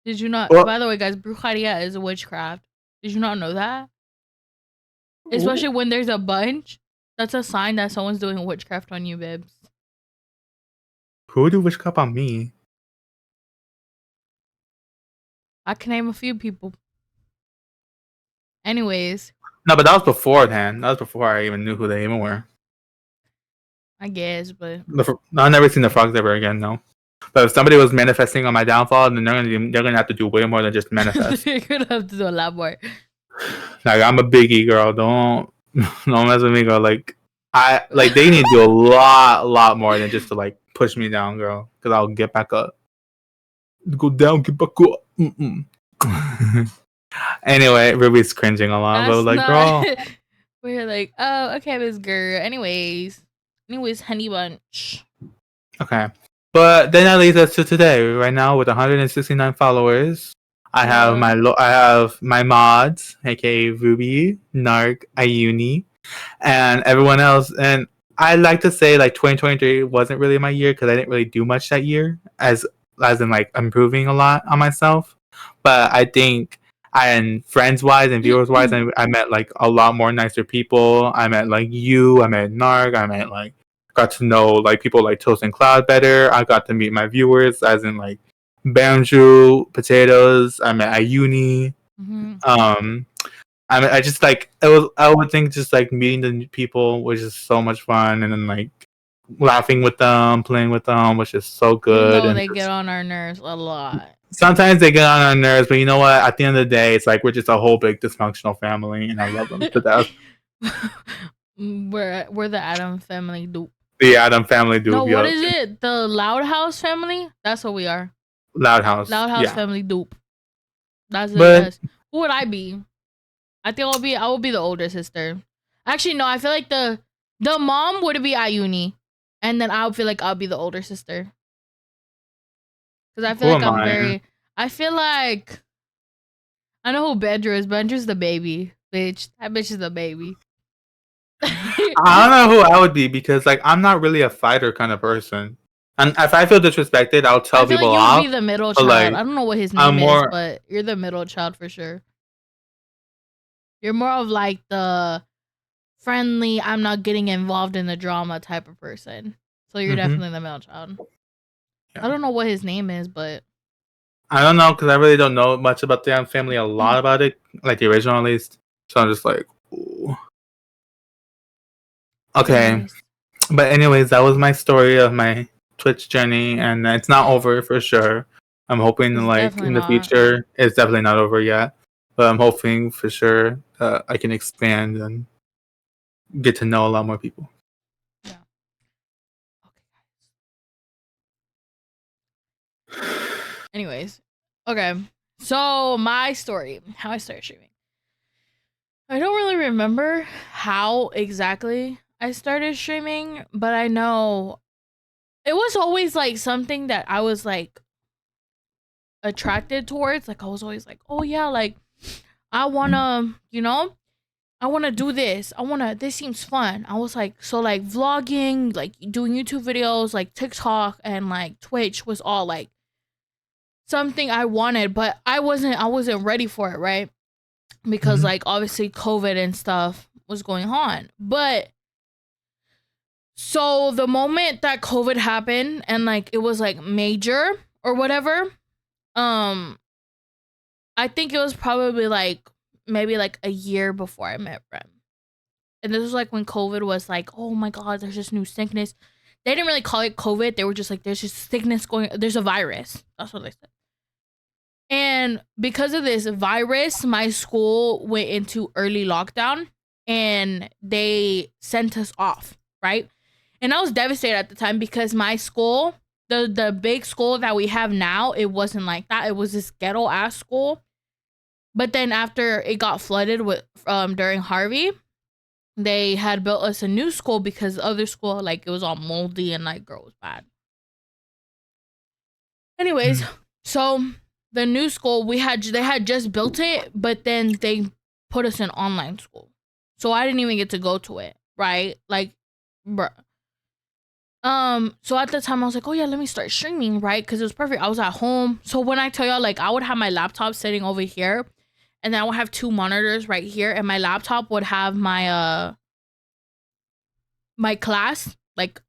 Did you not? By the way, guys, brujeria is a witchcraft. Did you not know that? Especially when there's a bunch. That's a sign that someone's doing witchcraft on you, bibs. Who would do witchcraft on me? I can name a few people. Anyways. No, but that was beforehand. That was before I even knew who they even were. I guess, but I've never seen the frogs ever again. No. But if somebody was manifesting on my downfall, then they're gonna have to do way more than just manifest. They're gonna have to do a lot more. Like I'm a biggie, girl. Don't mess with me, girl. Like they need to do a lot more than just to like push me down, girl. Because I'll get back up. Go down, get back up. Anyway, Ruby's cringing a lot, but like, girl. We're like, oh, okay, Miss Girl. Anyways, Honey Bunch. Okay. But then that leads us to today. Right now, with 169 followers, I have my mods, aka Ruby, Narg, Ayuni, and everyone else. And I like to say like 2023 wasn't really my year because I didn't really do much that year, as in like improving a lot on myself. But I think friends wise and viewers wise, I met like a lot more nicer people. I met like you. I met Narg. I met like. Got to know like people like Toast and Cloud better. I got to meet my viewers, as in like Bamju, Potatoes. I met Ayuni. I just like it was. I would think just like meeting the new people was just so much fun, and then like laughing with them, playing with them, was just so good. And they get on our nerves a lot. Sometimes they get on our nerves, but you know what? At the end of the day, it's like we're just a whole big dysfunctional family, and I love them to death. We're the Adam family dupe. The Adam family dupe. No, what is it? The Loud House family? That's what we are. Loud House family dupe. That's the best. Who would I be? I think I will be the older sister. Actually, no, I feel like the mom would be Ayuni. And then I would feel like I'll be the older sister. Because I feel I feel like I know who Bedra is. Bedra's the baby. Bitch. That bitch is the baby. I don't know who I would be because like I'm not really a fighter kind of person. And if I feel disrespected, I'll I tell feel like people you would be off. the middle But child. like I don't know what his I'm name is, more but you're the middle child for sure. You're more of like the friendly, I'm not getting involved in the drama type of person. So you're hmm definitely the middle child. I yeah. don't know what his name is, but I don't know because I really don't know much about the Adams Family. A lot about it, like the original at least. So I'm just like, ooh. Okay. anyways, But anyways, that was my story of my Twitch journey, and it's not over for sure. I'm hoping it's like definitely in the not. future, it's definitely not over yet. But I'm hoping for sure I can expand and get to know a lot more people. Yeah. Okay. Anyways, okay. So my story, how I started streaming. I don't really remember how exactly I started streaming, but I know it was always like something that I was like attracted towards. Like I was always like, oh yeah, like I wanna, I wanna do this. This seems fun. I was like, so like vlogging, like doing YouTube videos, like TikTok and like Twitch was all like something I wanted, but I wasn't ready for it, right? Because Mhm. like obviously COVID and stuff was going on. But so the moment that COVID happened and like it was like major or whatever, um I think it was probably like maybe like a year before I met Rem. And this was like when COVID was like, oh my god, there's this new sickness. They didn't really call it COVID. They were just like, there's just sickness going. There's a virus. That's what they said. And because of this virus, my school went into early lockdown, and they sent us off, right? And I was devastated at the time because my school, the big school that we have now, it wasn't like that. It was this ghetto ass school. But then after it got flooded with during Harvey, they had built us a new school because the other school, like, it was all moldy and like girl was bad. Anyways, Mm. so the new school they had just built it, but then they put us in online school. So I didn't even get to go to it, right? Like, bruh. So at the time I was like, oh yeah, let me start streaming, right? Because it was perfect. I was at home. So when I tell y'all, like, I would have my laptop sitting over here, and then I would have two monitors right here, and my laptop would have my class. Like,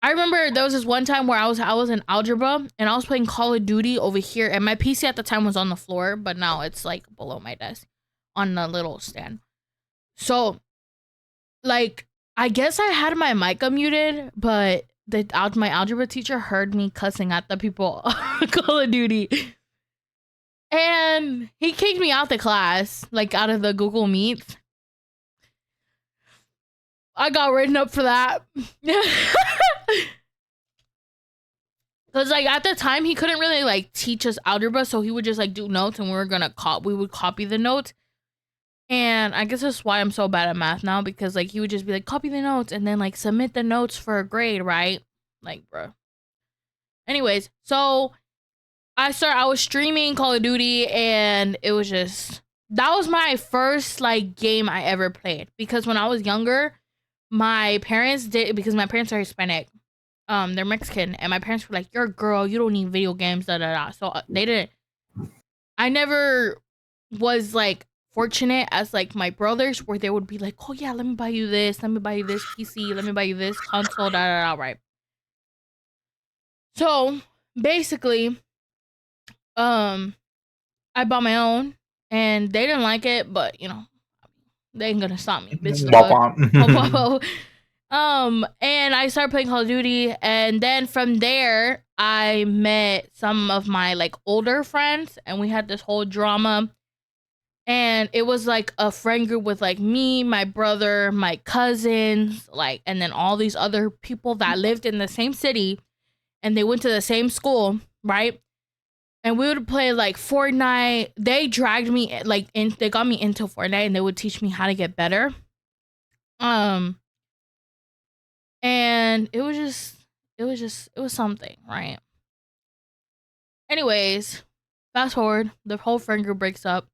I remember there was this one time where I was in algebra and I was playing Call of Duty over here, and my PC at the time was on the floor, but now it's like below my desk on a little stand. So like, I guess I had my mic unmuted, but my algebra teacher heard me cussing at the people on Call of Duty, and he kicked me out the class, like out of the Google Meet. I got written up for that. Cause like at the time he couldn't really like teach us algebra, so he would just like do notes, and we would copy the notes. And I guess that's why I'm so bad at math now, because like he would just be like, copy the notes and then like submit the notes for a grade, right? Like, bro. Anyways, so I was streaming Call of Duty, and it was just, that was my first like game I ever played, because when I was younger, my parents did, because my parents are Hispanic. They're Mexican, and my parents were like, "You're a girl, you don't need video games, da da da." So they didn't. I never was like fortunate as like my brothers, where they would be like, "Oh yeah, let me buy you this, let me buy you this PC, let me buy you this console, da da da." Right. So basically, um, I bought my own, and they didn't like it, but they ain't gonna stop me. Bitch, the Womp fuck. womp. And I started playing Call of Duty, and then from there, I met some of my like older friends, and we had this whole drama. And it was like a friend group with like me, my brother, my cousins, like, and then all these other people that lived in the same city, and they went to the same school, right? And we would play like Fortnite. They dragged me like in. They got me into Fortnite, and they would teach me how to get better. Um, and it was something, right? Anyways, fast forward, the whole friend group breaks up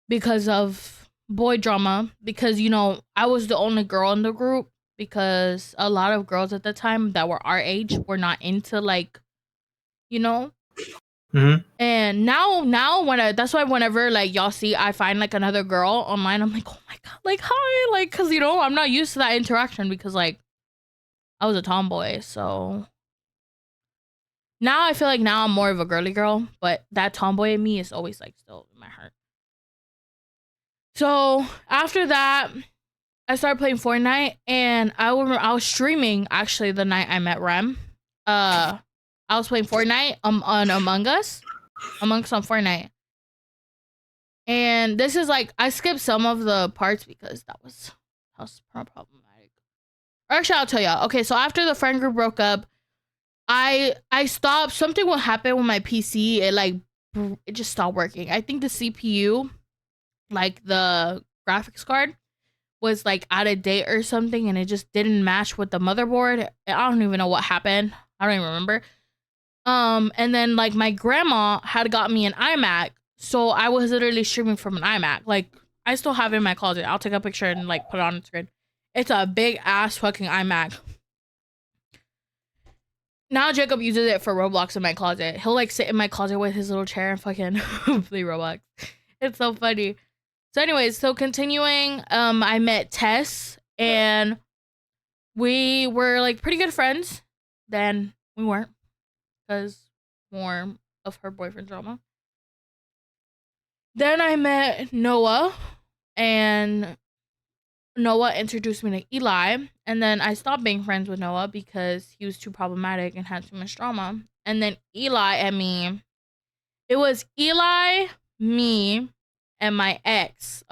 because of boy drama because you know I was the only girl in the group because a lot of girls at the time that were our age were not into like you know. Hmm. And now that's why whenever like y'all see I find like another girl online, I'm like, oh my god, like hi, like because you know I'm not used to that interaction because like I was a tomboy, so now I feel like now I'm more of a girly girl, but that tomboy in me is always like still in my heart. So after that, I started playing Fortnite, and I remember I was streaming actually the night I met Rem. I was playing Fortnite on Among Us, Amongst on Fortnite, and this is like I skipped some of the parts because that was problematic. Actually, I'll tell you. Okay, so after the friend group broke up, I stopped. Something will happen with my PC. It just stopped working. I think the CPU, like the graphics card, was like out of date or something, and it just didn't match with the motherboard. I don't even know what happened. I don't even remember. And then like my grandma had got me an iMac, so I was literally streaming from an iMac. Like I still have it in my closet. I'll take a picture and like put it on the screen. It's a big ass fucking iMac. Now Jacob uses it for Roblox in my closet. He'll like sit in my closet with his little chair and fucking play Roblox. It's so funny. So anyways, so continuing, I met Tess and we were like pretty good friends. Then we weren't because more of her boyfriend drama. Then I met Noah and Noah introduced me to Eli, and then I stopped being friends with Noah because he was too problematic and had too much drama. And then Eli and me, it was Eli, me, and my ex,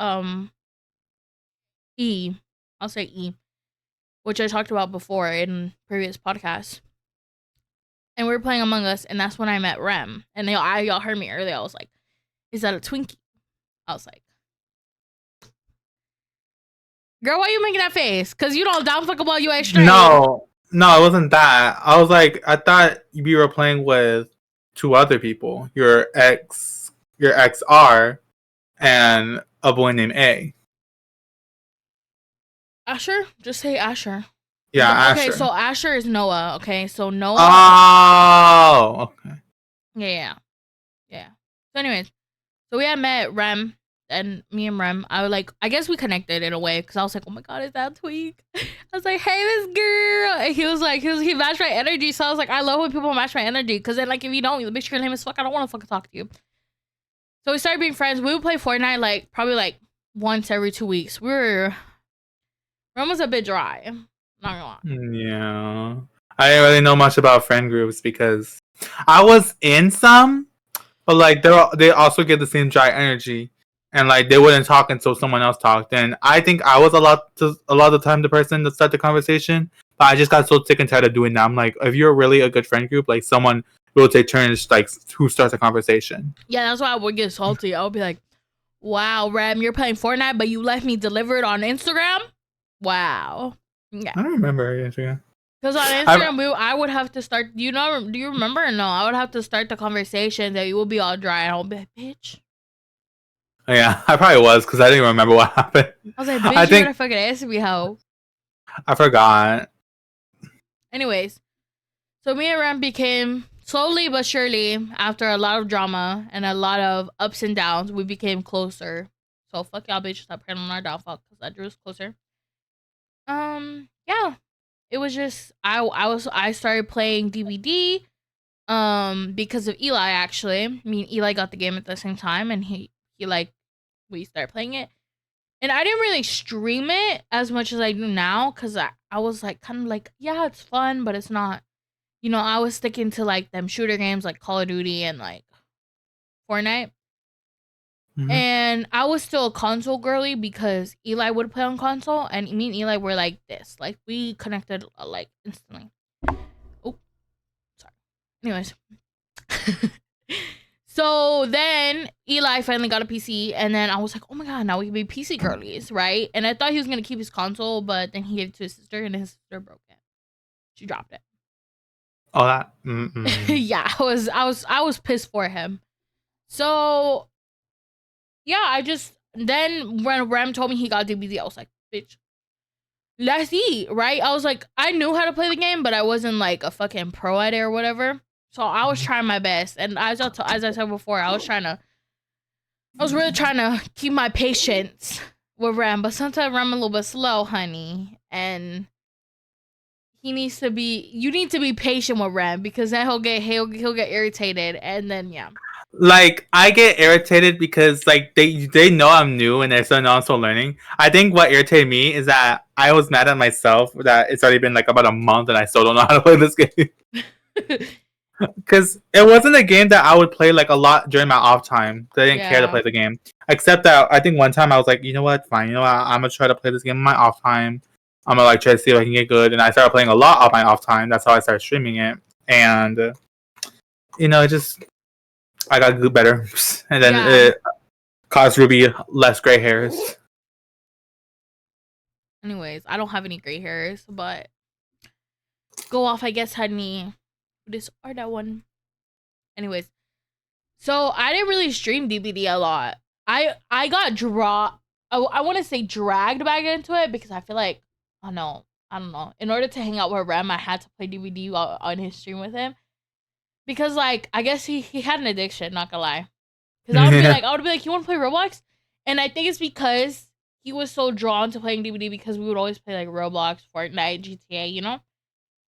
E. I'll say E, which I talked about before in previous podcasts. And we were playing Among Us, and that's when I met Rem. And y'all heard me earlier. I was like, "Is that a Twinkie?" I was like, "Girl, why you making that face? Cause you don't down fuck about you ain't straight." No, it wasn't that. I was like, I thought you were playing with two other people. Your XR, and a boy named A. Asher? Just say Asher. Yeah, Okay, Asher. so Asher is Noah. Okay, so Noah. Oh, okay. Yeah. So anyways, so we had met Rem and me and Rem. I guess we connected in a way because I was like, oh my god, is that Tweak? I was like, hey, this girl. And he was like, he matched my energy. So I was like, I love when people match my energy because then like if you don't, the bitch your name is fuck. I don't want to fucking talk to you. So we started being friends. We would play Fortnite like probably like once every 2 weeks. Rem was a bit dry. Not gonna lie. Yeah. I didn't really know much about friend groups because I was in some, but like they also get the same dry energy, and like they wouldn't talk until someone else talked. And I think I was a lot of the time the person to start the conversation, but I just got so sick and tired of doing that. I'm like, if you're really a good friend group, like someone will take turns, like who starts a conversation. Yeah, that's why I would get salty. I would be like, wow, Rem, you're playing Fortnite, but you left me delivered on Instagram? Wow. Yeah. I don't remember Instagram. Because on Instagram, I would have to start. Do you remember? No, I would have to start the conversation that you will be all dry, and I'll be like, bitch. Yeah, I probably was because I didn't remember what happened. I was like, bitch, you better fucking ask me how. I forgot. Anyways, so me and Rem became slowly but surely, after a lot of drama and a lot of ups and downs, we became closer. So fuck y'all bitches that praying on our downfall because that drew us closer. Yeah. It was just I started playing DVD because of Eli actually. Me and Eli got the game at the same time and he like we started playing it. And I didn't really stream it as much as I do now cuz I was like kind of like yeah, it's fun, but it's not, you know, I was sticking to like them shooter games like Call of Duty and like Fortnite. Mm-hmm. And I was still a console girly because Eli would play on console, and me and Eli were like this. Like, we connected, like, instantly. Oh, sorry. Anyways. So then Eli finally got a PC, and then I was like, oh my god, now we can be PC girlies, right? And I thought he was going to keep his console, but then he gave it to his sister, and his sister broke it. She dropped it. Oh, that. Yeah, I was pissed for him. So yeah, then when Ram told me he got DBD, I was like, bitch, let's eat, right? I was like, I knew how to play the game, but I wasn't like a fucking pro at it or whatever. So I was trying my best, and as I said before, I was really trying to keep my patience with Ram, but sometimes Ram a little bit slow, honey, and you need to be patient with Ram because then he'll get irritated, and then yeah. Like, I get irritated because like they know I'm new and they still know I'm still learning. I think what irritated me is that I was mad at myself that it's already been like about a month and I still don't know how to play this game. Because it wasn't a game that I would play like a lot during my off time. I didn't care to play the game. Except that I think one time I was like, you know what, fine, you know what, I'm gonna try to play this game in my off time. I'm gonna like try to see if I can get good, and I started playing a lot off my off time. That's how I started streaming it, and just I got good better, and then it caused Ruby less gray hairs. Anyways, I don't have any gray hairs, but go off, I guess, honey. This or that one. Anyways, so I didn't really stream DBD a lot. I got I want to say dragged back into it because I feel like I don't know. In order to hang out with Rem, I had to play DBD on his stream with him because like I guess he had an addiction. Not gonna lie, because I would be like, you want to play Roblox? And I think it's because he was so drawn to playing DBD because we would always play like Roblox, Fortnite, GTA,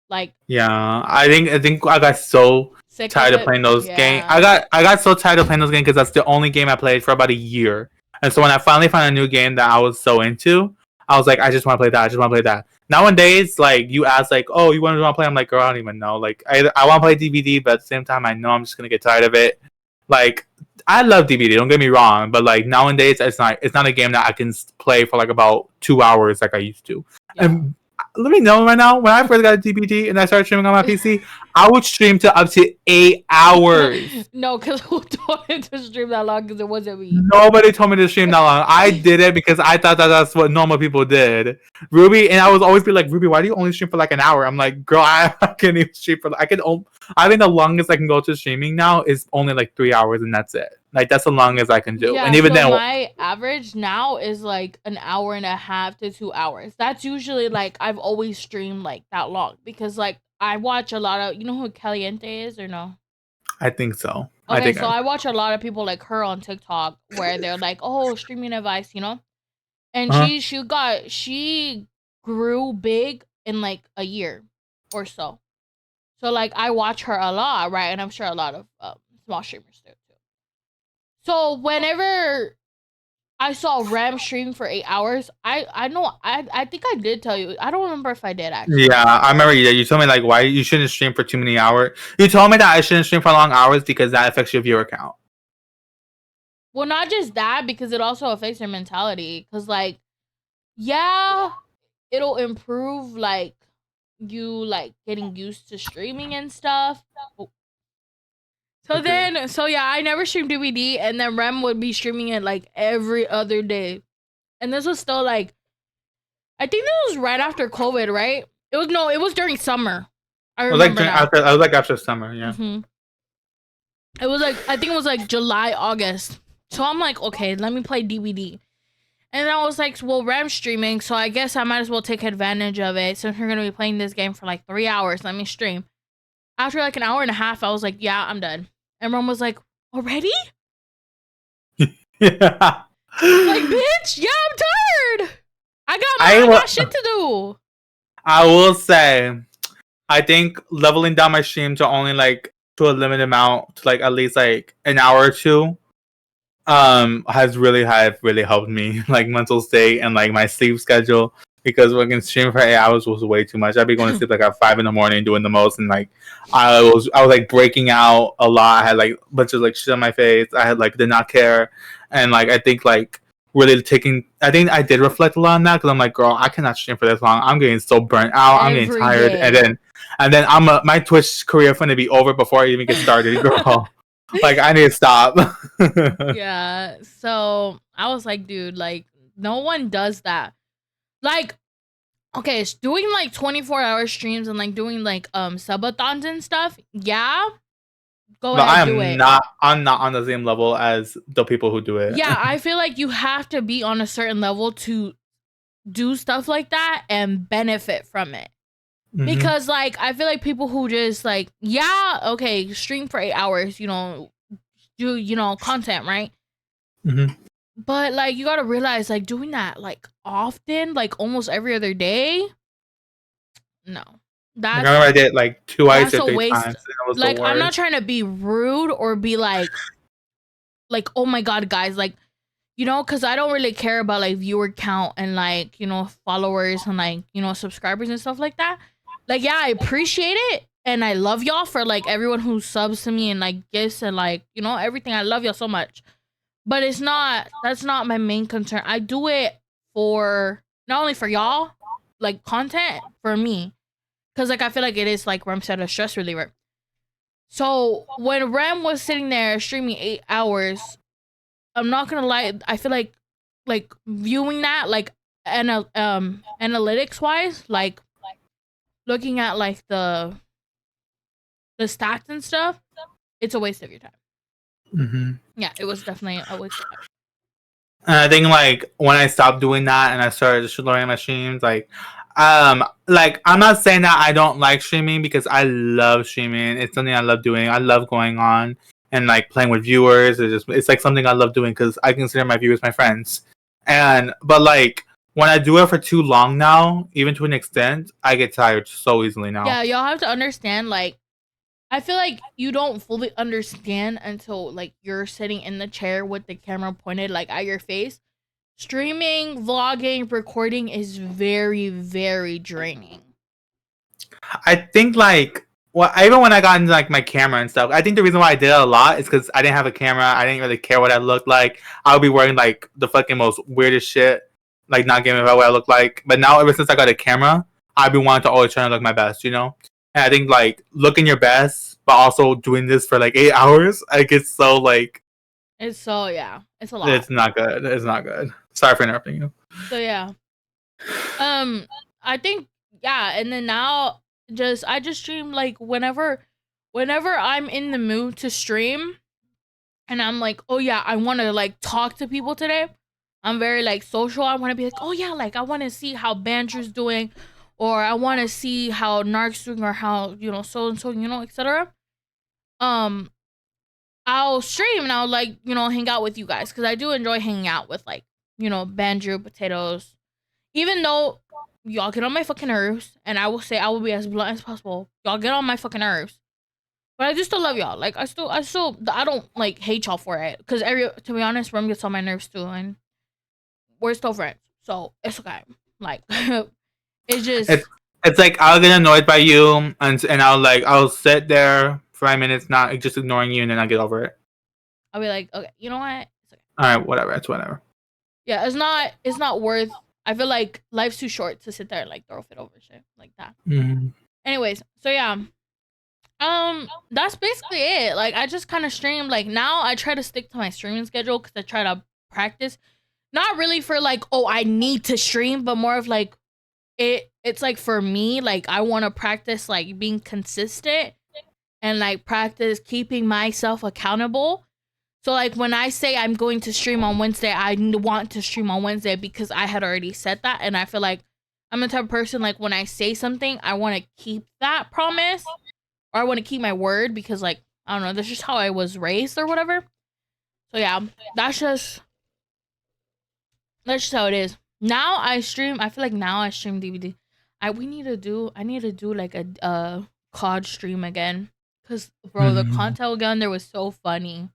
Like, yeah, I think I got so tired of playing those games. I got so tired of playing those games because that's the only game I played for about a year. And so when I finally found a new game that I was so into, I was like, I just want to play that. I just want to play that. Nowadays, like you ask, like, oh, you want to play? I'm like, girl, I don't even know. Like, I want to play DBD, but at the same time, I know I'm just gonna get tired of it. Like, I love DBD. Don't get me wrong, but like nowadays, it's not a game that I can play for like about 2 hours like I used to. Yeah. And let me know right now. When I first got a DBD and I started streaming on my PC, I would stream to up to 8 hours. No, because who told me to stream that long? Because it wasn't me. Nobody told me to stream that long. I did it because I thought that's what normal people did. Ruby, and I would always be like, Ruby, why do you only stream for like an hour? I'm like, girl, I can't even stream for. I think the longest I can go to streaming now is only like 3 hours, and that's it. Like that's the longest I can do. Yeah, and even then, my average now is like an hour and a half to 2 hours. That's usually like I've always streamed like that long because like I watch a lot of who Caliente is or no? I think so. Okay, I watch a lot of people like her on TikTok where they're like, oh, streaming advice, and she grew big in like a year or so. So like I watch her a lot, right? And I'm sure a lot of small streamers do. So whenever I saw Ram stream for 8 hours, I know I think I did tell you. I don't remember if I did actually. Yeah, I remember you told me like why you shouldn't stream for too many hours. You told me that I shouldn't stream for long hours because that affects your viewer count. Well, not just that, because it also affects your mentality. Because like, yeah, it'll improve like you like getting used to streaming and stuff. So yeah, I never streamed DBD, and then Rem would be streaming it like every other day, and this was still like, I think this was right after COVID, right? It was during summer. I remember I was like after summer, yeah. Mm-hmm. It was like I think it was like July, August. So I'm like, okay, let me play DBD, and then I was like, well, Rem's streaming, so I guess I might as well take advantage of it since we're gonna be playing this game for like 3 hours. Let me stream. After like an hour and a half, I was like, yeah, I'm done. And Ron was like, already? Yeah. Like, bitch, yeah, I'm tired. I got shit to do. I will say, I think leveling down my stream to only like to a limited amount, to like at least like an hour or two, has really helped me, like mental state and like my sleep schedule. Because fucking streaming for 8 hours was way too much. I'd be going to sleep like at 5 a.m. doing the most, and like I was like breaking out a lot. I had like a bunch of like shit on my face. I had like did not care, and like I think like really I think I did reflect a lot on that because I'm like, girl, I cannot stream for this long. I'm getting so burnt out. I'm getting tired, and then my Twitch career going to be over before I even get started, girl. Like I need to stop. Yeah. So I was like, dude, like no one does that. Like, okay, doing like 24-hour streams and like doing like subathons and stuff, yeah, go But I ahead, do am it. not. I'm not on the same level as the people who do it. Yeah, I feel like you have to be on a certain level to do stuff like that and benefit from it. Mhm. Because like I feel like people who just like, yeah, okay, stream for 8 hours, do content, right? Mhm. But like you gotta realize, like doing that like often, like almost every other day, no. I remember I did like twice That's or a three waste. times. And it was Like the I'm not worst. trying to be rude or be like, oh my god, guys, like, because I don't really care about like viewer count and like, followers and like, subscribers and stuff like that. Like, yeah, I appreciate it. And I love y'all for like everyone who subs to me and like gifts and like, everything. I love y'all so much. But that's not my main concern. I do it for not only for y'all, like content for me. Cause like I feel like it is like Rem said, a stress reliever. So when Rem was sitting there streaming 8 hours, I'm not gonna lie, I feel like viewing that like analytics wise, like looking at like the stats and stuff, it's a waste of your time. Mhm. Yeah, it was definitely a waste of time. And I think like when I stopped doing that and I started just learning my streams, like I'm not saying that I don't like streaming because I love streaming. It's something I love doing. I love going on and like playing with viewers. It's like something I love doing because I consider my viewers my friends. But like when I do it for too long now, even to an extent, I get tired so easily now. Yeah, y'all have to understand, like, I feel like you don't fully understand until like you're sitting in the chair with the camera pointed like at your face. Streaming, vlogging, recording is very, very draining. I think like even when I got into like my camera and stuff, I think the reason why I did it a lot is because I didn't have a camera. I didn't really care what I looked like. I would be wearing like the fucking most weirdest shit, like not giving about what I look like. But now ever since I got a camera, I've been wanting to always try to look my best, you know. And I think like looking your best, but also doing this for like 8 hours, I get so like It's so yeah, it's a lot. it's not good. It's not good. Sorry for interrupting you. So yeah. I think yeah, and then now I just stream like whenever I'm in the mood to stream and I'm like, "Oh yeah, I want to like talk to people today." I'm very like social. I want to be like, "Oh yeah, like I want to see how Banjo's doing or I want to see how Narc's doing or how, so and so, etc." Um I'll stream and I'll like, hang out with you guys cuz I do enjoy hanging out with like, Banjo, Potatoes. Even though y'all get on my fucking nerves, and I will say I will be as blunt as possible. Y'all get on my fucking nerves, but I do still love y'all. Like I don't like hate y'all for it. Cause to be honest, Rem gets on my nerves too, and we're still friends, so it's okay. Like it's just It's like I'll get annoyed by you and I'll sit there for 5 minutes not just ignoring you and then I'll get over it. I'll be like, okay, you know what? It's okay. Alright, whatever, it's whatever. Yeah, it's not worth. I feel like life's too short to sit there and like throw fit over shit like that. Mm-hmm. Anyways, so yeah. That's basically it. Like, I just kind of stream. Like, now I try to stick to my streaming schedule because I try to practice. Not really for like, oh, I need to stream, but more of like, it's like for me, like, I want to practice like being consistent and like practice keeping myself accountable. So, like, when I say I'm going to stream on Wednesday, I want to stream on Wednesday because I had already said that. And I feel like I'm the type of person, like, when I say something, I want to keep that promise. Or I want to keep my word because, like, I don't know, that's just how I was raised or whatever. So yeah, that's just how it is. Now I stream. I feel like now I stream DVD. I need to do like a COD stream again. Cause bro, the content gun there was so funny.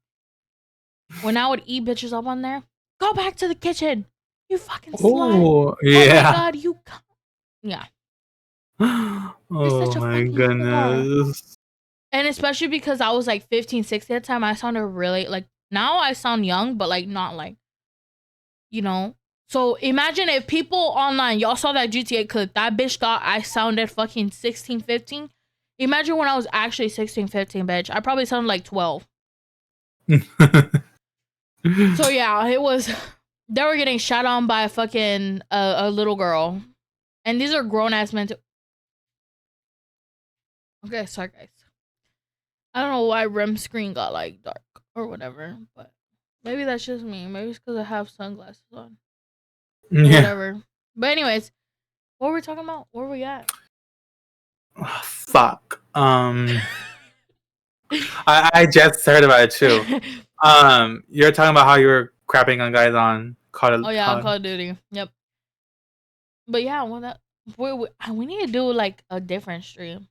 When I would eat bitches up on there, go back to the kitchen. You fucking slut. Oh yeah. Oh my god, yeah. Oh my goodness. And especially because I was like 15, 16 at the time, I sounded really like now I sound young, but like not like, So imagine if people online, y'all saw that GTA clip, that bitch thought I sounded fucking 16, 15. Imagine when I was actually 16, 15, bitch. I probably sounded like 12. So yeah, it was, they were getting shot on by a fucking, a little girl. And these are grown ass men too. Okay, sorry guys. I don't know why REM screen got like dark or whatever, but maybe that's just me. Maybe it's because I have sunglasses on. Or Yeah. whatever. But anyways, what were we talking about? Where were we at? Oh, fuck. I just heard about it too. You're talking about how you were crapping on guys on Oh yeah, on Call of Duty. Yep. But yeah, we need to do like a different stream.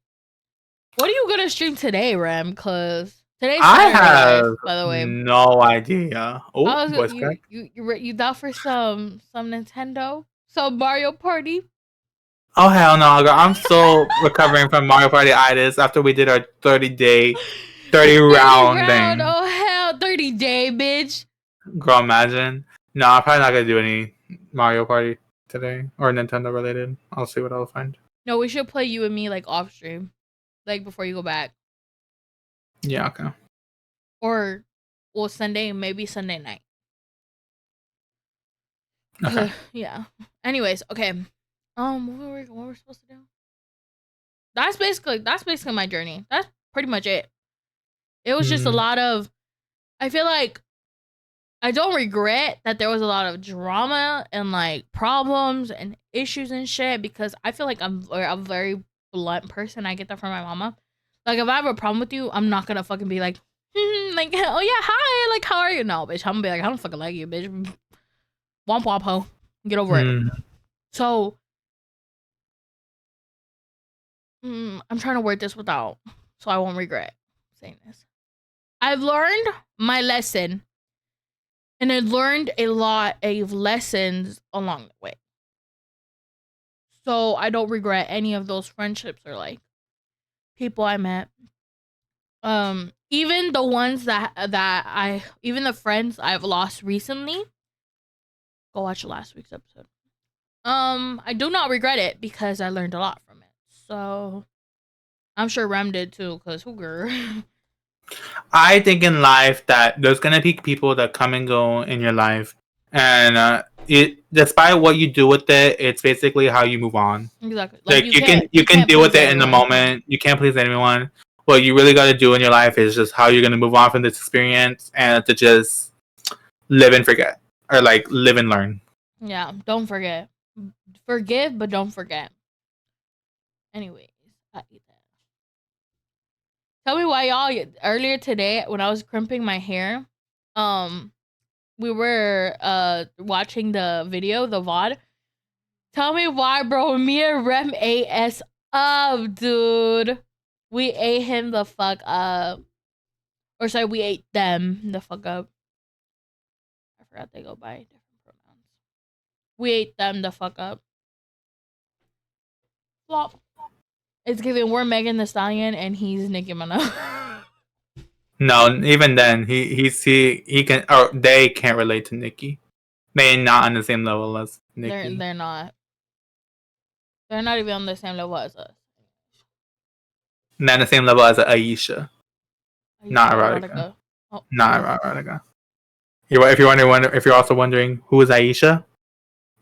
What are you gonna stream today, Rem? Cause today's I Saturday, guys, have by the way. no idea. Oh, voice crack. You down for some Nintendo, some Mario Party? Oh hell no, girl. I'm still recovering from Mario Party itis after we did our 30 round thing. Oh hell, 30-day, bitch. Girl, imagine. No, I'm probably not gonna do any Mario Party today or Nintendo related. I'll see what I'll find. No, we should play you and me like off stream, like before you go back. Yeah, okay. Or, well, maybe Sunday night. Okay. Yeah. Anyways, okay. What were we supposed to do? That's basically my journey. That's pretty much it. It was just a lot of. I feel like I don't regret that there was a lot of drama and like problems and issues and shit, because I feel like I'm a very blunt person. I get that from my mama. Like if I have a problem with you, I'm not gonna fucking be like, like, oh yeah, hi, like how are you? No, bitch, I'm gonna be like, I don't fucking like you, bitch. Womp womp ho. Get over it. So I'm trying to word this without, so I won't regret saying this. I've learned my lesson, and I learned a lot of lessons along the way. So I don't regret any of those friendships or like people I met. Even the ones even the friends I've lost recently. Go watch last week's episode. I do not regret it because I learned a lot from it. So I'm sure Rem did too, because who girl? I think in life that there's gonna be people that come and go in your life, and despite what you do with it, it's basically how you move on. Exactly. Like you can deal with it in the moment. You can't please anyone. What you really got to do in your life is just how you're gonna move on from this experience, and to just live and forget, or like live and learn. Yeah, don't forget. Forgive, but don't forget. Anyways, I eat that. Tell me why y'all earlier today when I was crimping my hair, we were watching the video, the VOD. Tell me why, bro. Me and Rem ate us up, dude. We ate him the fuck up. Or sorry, we ate them the fuck up. I forgot they go by different pronouns. We ate them the fuck up. Flop. It's giving we're Megan Thee Stallion and he's Nicki Minaj. No, even then he can, or they can't relate to Nicki. They're not on the same level as Nicki. They're not. They're not even on the same level as us. Not on the same level as Aisha. Not Erotica. Oh, not Erotica. If you're also wondering who is Aisha,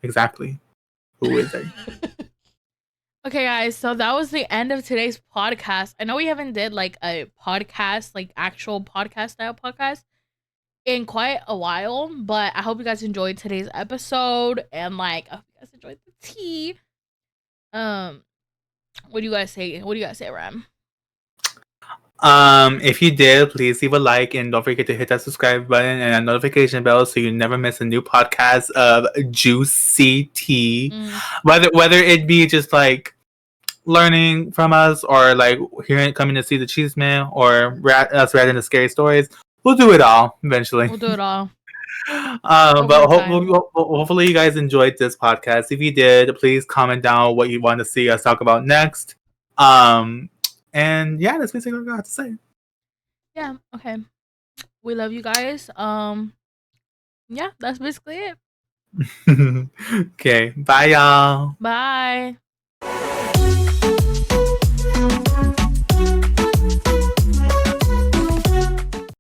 exactly. Who is Aisha? Okay, guys, so that was the end of today's podcast. I know we haven't did like a podcast, like actual podcast style podcast in quite a while, but I hope you guys enjoyed today's episode, and like I hope you guys enjoyed the tea. What do you guys say? What do you guys say, Ram? If you did, please leave a like and don't forget to hit that subscribe button and a notification bell so you never miss a new podcast of Juicy Tea. Whether it be just like learning from us or like coming to see the Cheese Man or us reading the scary stories, we'll do it all eventually. We'll do it all. But hopefully you guys enjoyed this podcast. If you did, please comment down what you want to see us talk about next. And yeah, that's basically what I got to say. Yeah, okay. We love you guys. Yeah, that's basically it. Okay, bye y'all. Bye.